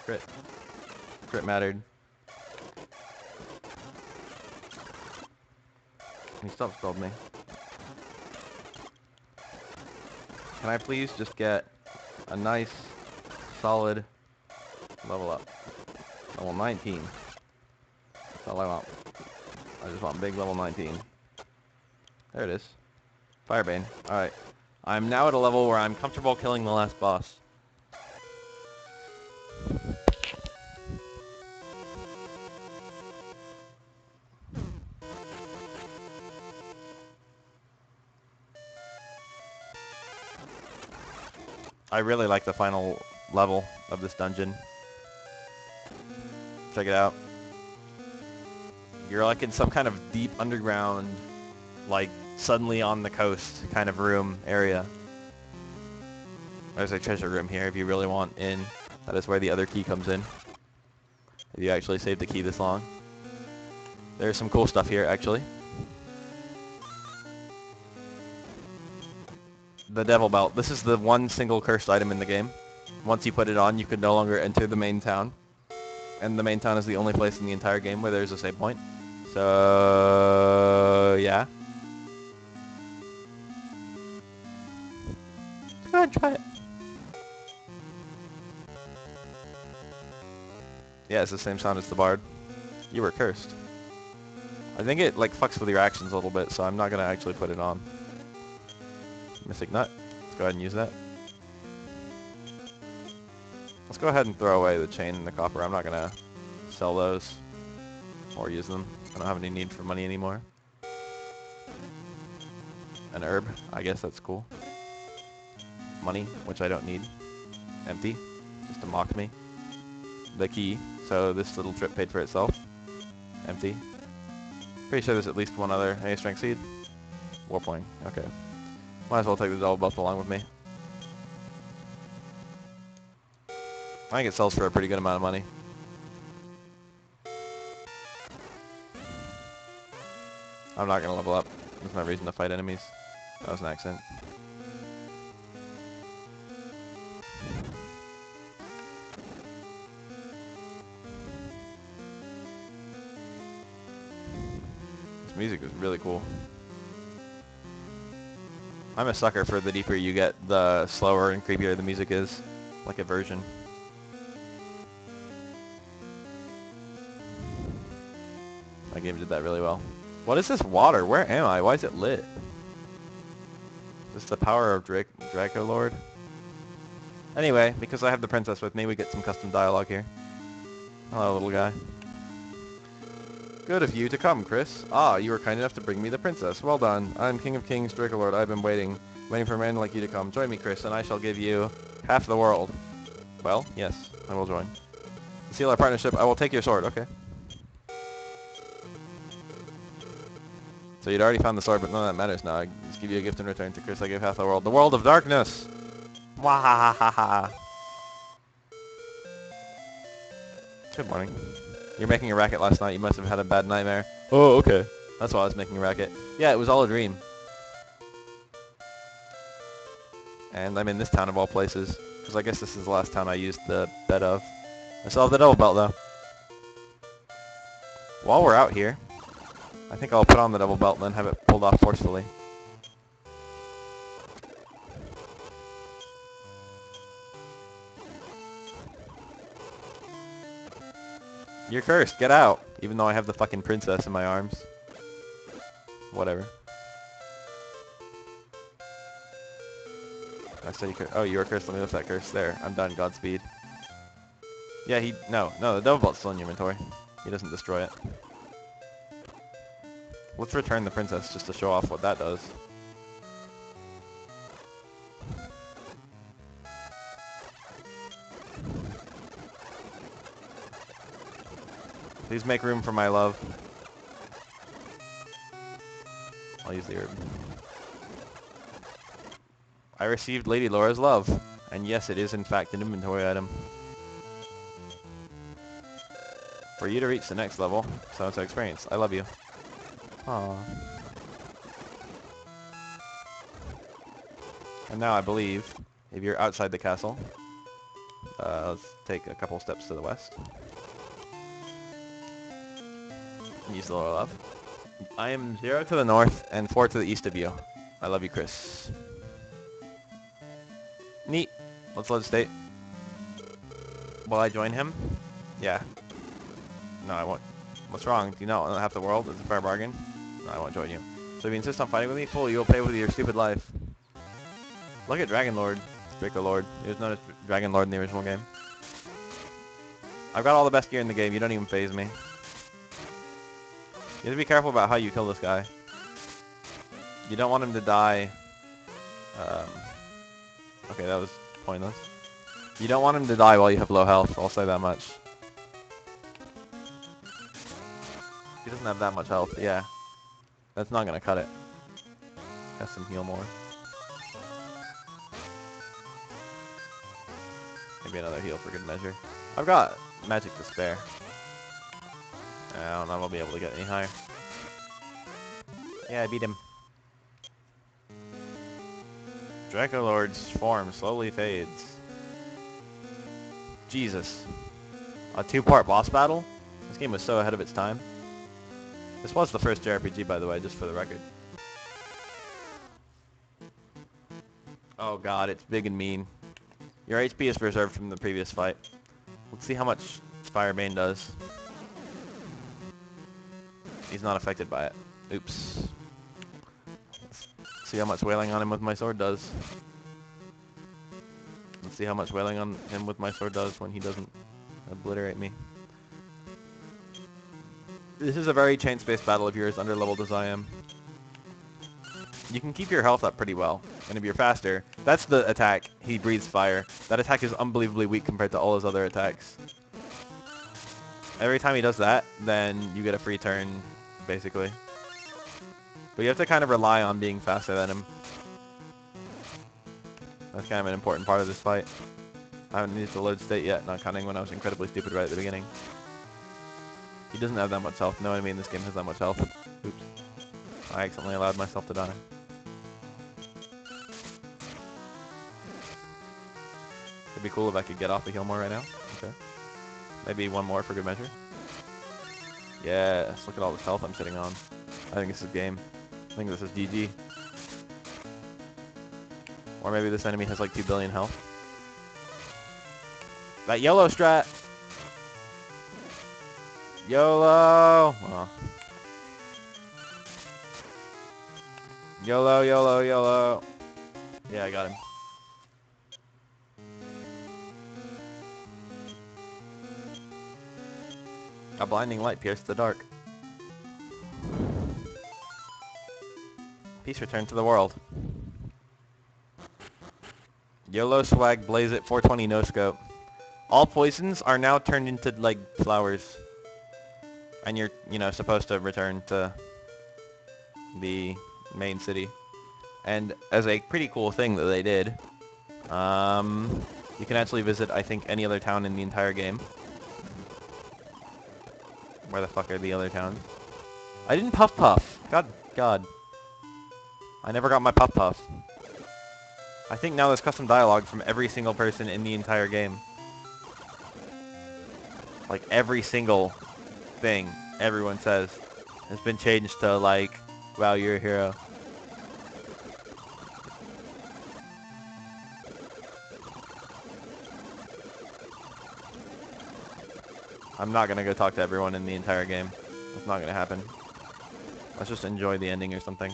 Crit. Crit mattered. He stop spelled me. Can I please just get a nice, solid level up? Level 19. That's all I want. I just want big level 19. There it is. Firebane. Alright. I'm now at a level where I'm comfortable killing the last boss. I really like the final level of this dungeon. Check it out. You're like in some kind of deep underground, like suddenly on the coast kind of room area. There's a treasure room here if you really want in. That is where the other key comes in. If you actually saved the key this long. There's some cool stuff here actually. The Devil Belt. This is the one single cursed item in the game. Once you put it on, you could no longer enter the main town. And the main town is the only place in the entire game where there's a save point. So, yeah. Go ahead and try it. Yeah, it's the same sound as the bard. You were cursed. I think it like fucks with your actions a little bit, so I'm not gonna actually put it on. Mystic Nut. Let's go ahead and use that. Let's go ahead and throw away the chain and the copper. I'm not gonna sell those or use them. I don't have any need for money anymore. An herb. I guess that's cool. Money, which I don't need. Empty. Just to mock me. The key. So this little trip paid for itself. Empty. Pretty sure there's at least one other. Any strength seed? Warpoint. Okay. Might as well take the double belt along with me. I think it sells for a pretty good amount of money. I'm not gonna level up. There's no reason to fight enemies. That was an accident. This music is really cool. I'm a sucker for the deeper you get, the slower and creepier the music is. Like a version. My game did that really well. What is this water? Where am I? Why is it lit? Is this the power of Draco Lord? Anyway, because I have the princess with me, we get some custom dialogue here. Hello, little guy. Good of you to come, Chris. Ah, you were kind enough to bring me the princess. Well done. I'm King of Kings, Draco Lord. I've been waiting for a man like you to come. Join me, Chris, and I shall give you half the world. Well, yes, I will join. To seal our partnership, I will take your sword. Okay. So you'd already found the sword, but none of that matters now. I just give you a gift in return. To Chris, I give half the world. The world of darkness! Wahahaha. Good morning. You're making a racket last night. You must have had a bad nightmare. Oh, okay. That's why I was making a racket. Yeah, it was all a dream. And I'm in this town of all places. Because I guess this is the last town I used the bed of. I still have the double belt, though. While we're out here, I think I'll put on the double belt and then have it pulled off forcefully. You're cursed. Get out. Even though I have the fucking princess in my arms. Whatever. I said you could. Oh, you are cursed. Let me lift that curse. There. I'm done. Godspeed. Yeah, No, the double belt's still in your inventory. He doesn't destroy it. Let's return the princess just to show off what that does. Please make room for my love. I'll use the herb. I received Lady Laura's love. And yes, it is in fact an inventory item. For you to reach the next level, so-and-so experience. I love you. Aww. And now I believe, if you're outside the castle, let's take a couple steps to the west. Use the lower love. I am 0 to the north and 4 to the east of you. I love you, Chris. Neat. Let's legislate. Will I join him? Yeah. No, I won't. What's wrong? Do you not want half the world? It's a fair bargain? No, I won't join you. So if you insist on fighting with me, fool, you will pay with your stupid life. Look at Dragon Lord. Draco Lord. He was known as Dragon Lord in the original game. I've got all the best gear in the game. You don't even faze me. You have to be careful about how you kill this guy. You don't want him to die. Okay, that was pointless. You don't want him to die while you have low health. I'll say that much. He doesn't have that much health. Yeah. That's not going to cut it. Has some heal more. Maybe another heal for good measure. I've got magic to spare. I don't know if I'll be able to get any higher. Yeah, I beat him. Draco Lord's form slowly fades. Jesus. A 2-part boss battle? This game was so ahead of its time. This was the first JRPG, by the way, just for the record. Oh god, it's big and mean. Your HP is preserved from the previous fight. Let's see how much Firebane does. He's not affected by it. Oops. Let's see how much wailing on him with my sword does. Let's see how much wailing on him with my sword does when he doesn't obliterate me. This is a very chain-space battle if you're as under-leveled as I am. You can keep your health up pretty well, and if you're faster, that's the attack. He breathes fire. That attack is unbelievably weak compared to all his other attacks. Every time he does that, then you get a free turn, basically. But you have to kind of rely on being faster than him. That's kind of an important part of this fight. I haven't used the load state yet, not counting when I was incredibly stupid right at the beginning. He doesn't have that much health. No enemy in this game has that much health. Oops. I accidentally allowed myself to die. It'd be cool if I could get off the heal more right now. Okay. Maybe one more for good measure. Yes, look at all this health I'm sitting on. I think this is game. I think this is GG. Or maybe this enemy has like 2 billion health. That yellow strat! YOLO! Oh. YOLO, YOLO, YOLO. Yeah, I got him. A blinding light pierced the dark. Peace return to the world. YOLO swag, blaze it, 420 no scope. All poisons are now turned into, like, flowers. And you're, you know, supposed to return to the main city. And as a pretty cool thing that they did, you can actually visit, I think, any other town in the entire game. Where the fuck are the other towns? I didn't puff puff. God. I never got my puff puff. I think now there's custom dialogue from every single person in the entire game. Like, every single thing everyone says has been changed to, like, wow, you're a hero. I'm not gonna go talk to everyone in the entire game. That's not gonna happen. Let's just enjoy the ending or something.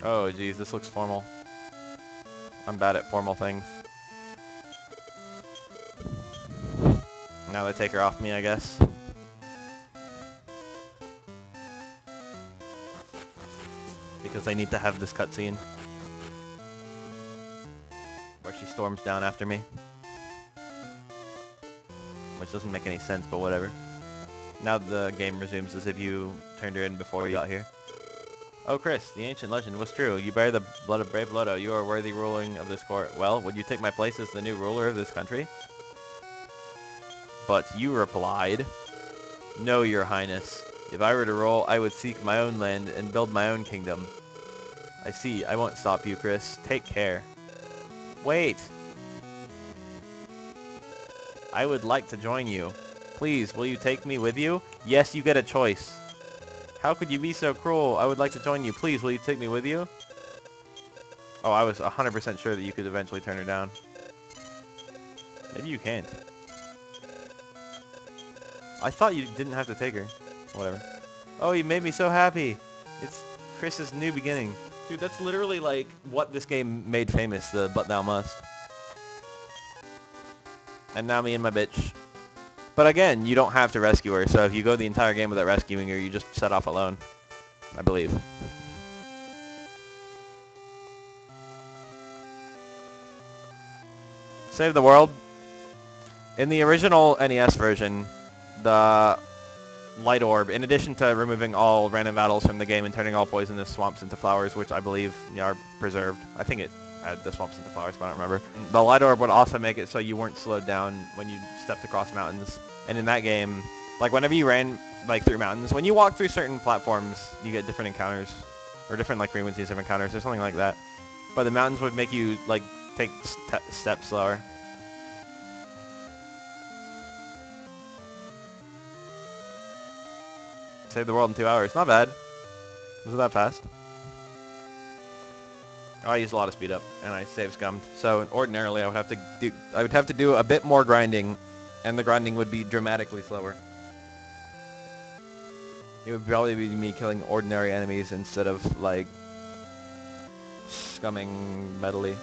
Oh geez, this looks formal. I'm bad at formal things. Now they take her off me, I guess. Because they need to have this cutscene. Where she storms down after me. Which doesn't make any sense, but whatever. Now the game resumes as if you turned her in before you got here. Oh, Chris, the ancient legend was true. You bear the blood of brave Lodo. You are worthy ruling of this court. Well, would you take my place as the new ruler of this country? But you replied, no, your highness. If I were to rule, I would seek my own land and build my own kingdom. I see. I won't stop you, Chris. Take care. Wait. I would like to join you. Please, will you take me with you? Yes, you get a choice. How could you be so cruel? I would like to join you. Please, will you take me with you? Oh, I was 100% sure that you could eventually turn her down. Maybe you can't. I thought you didn't have to take her. Whatever. Oh, you made me so happy. It's Chris's new beginning. Dude, that's literally like what this game made famous, the but thou must. And now me and my bitch. But again, you don't have to rescue her, so if you go the entire game without rescuing her, you just set off alone. I believe. Save the world. In the original NES version, the light orb, in addition to removing all random battles from the game and turning all poisonous swamps into flowers, which I believe are preserved. I think it had the swamps into flowers, but I don't remember. The light orb would also make it so you weren't slowed down when you stepped across mountains. And in that game, like whenever you ran like through mountains, when you walk through certain platforms, you get different encounters, or different like frequencies of encounters, or something like that. But the mountains would make you like take steps slower. Save the world in 2 hours. Not bad. Was it that fast? I use a lot of speed up, and I save scummed. So ordinarily, I would have to do a bit more grinding, and the grinding would be dramatically slower. It would probably be me killing ordinary enemies instead of like scumming medley.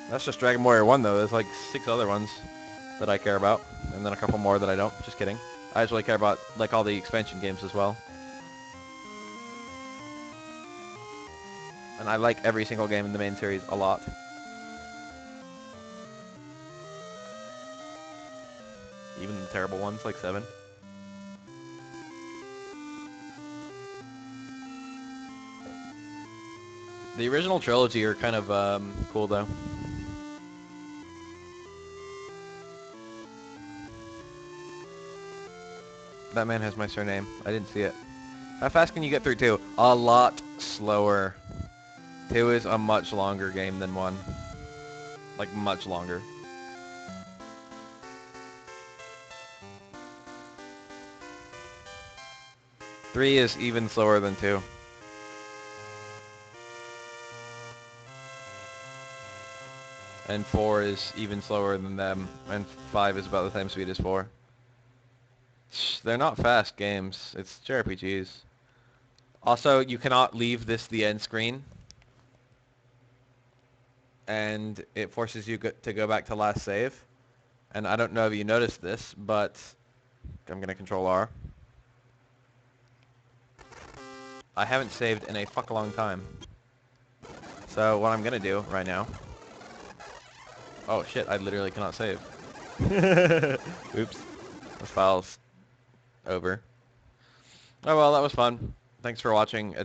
That's just Dragon Warrior 1 though. There's like 6 other ones that I care about, and then a couple more that I don't. Just kidding. I just really care about like all the expansion games as well. And I like every single game in the main series a lot. Even the terrible ones like 7. The original trilogy are kind of cool though. That man has my surname. I didn't see it. How fast can you get through 2? A lot slower. 2 is a much longer game than 1. Like, much longer. Three is even slower than 2. And 4 is even slower than them. And 5 is about the same speed as 4. They're not fast games. It's JRPGs. Also, you cannot leave this the end screen. And it forces you to go back to last save. And I don't know if you noticed this, but I'm going to control R. I haven't saved in a fuck long time. So what I'm going to do right now... Oh shit, I literally cannot save. Oops. This file's over. Oh well, that was fun. Thanks for watching.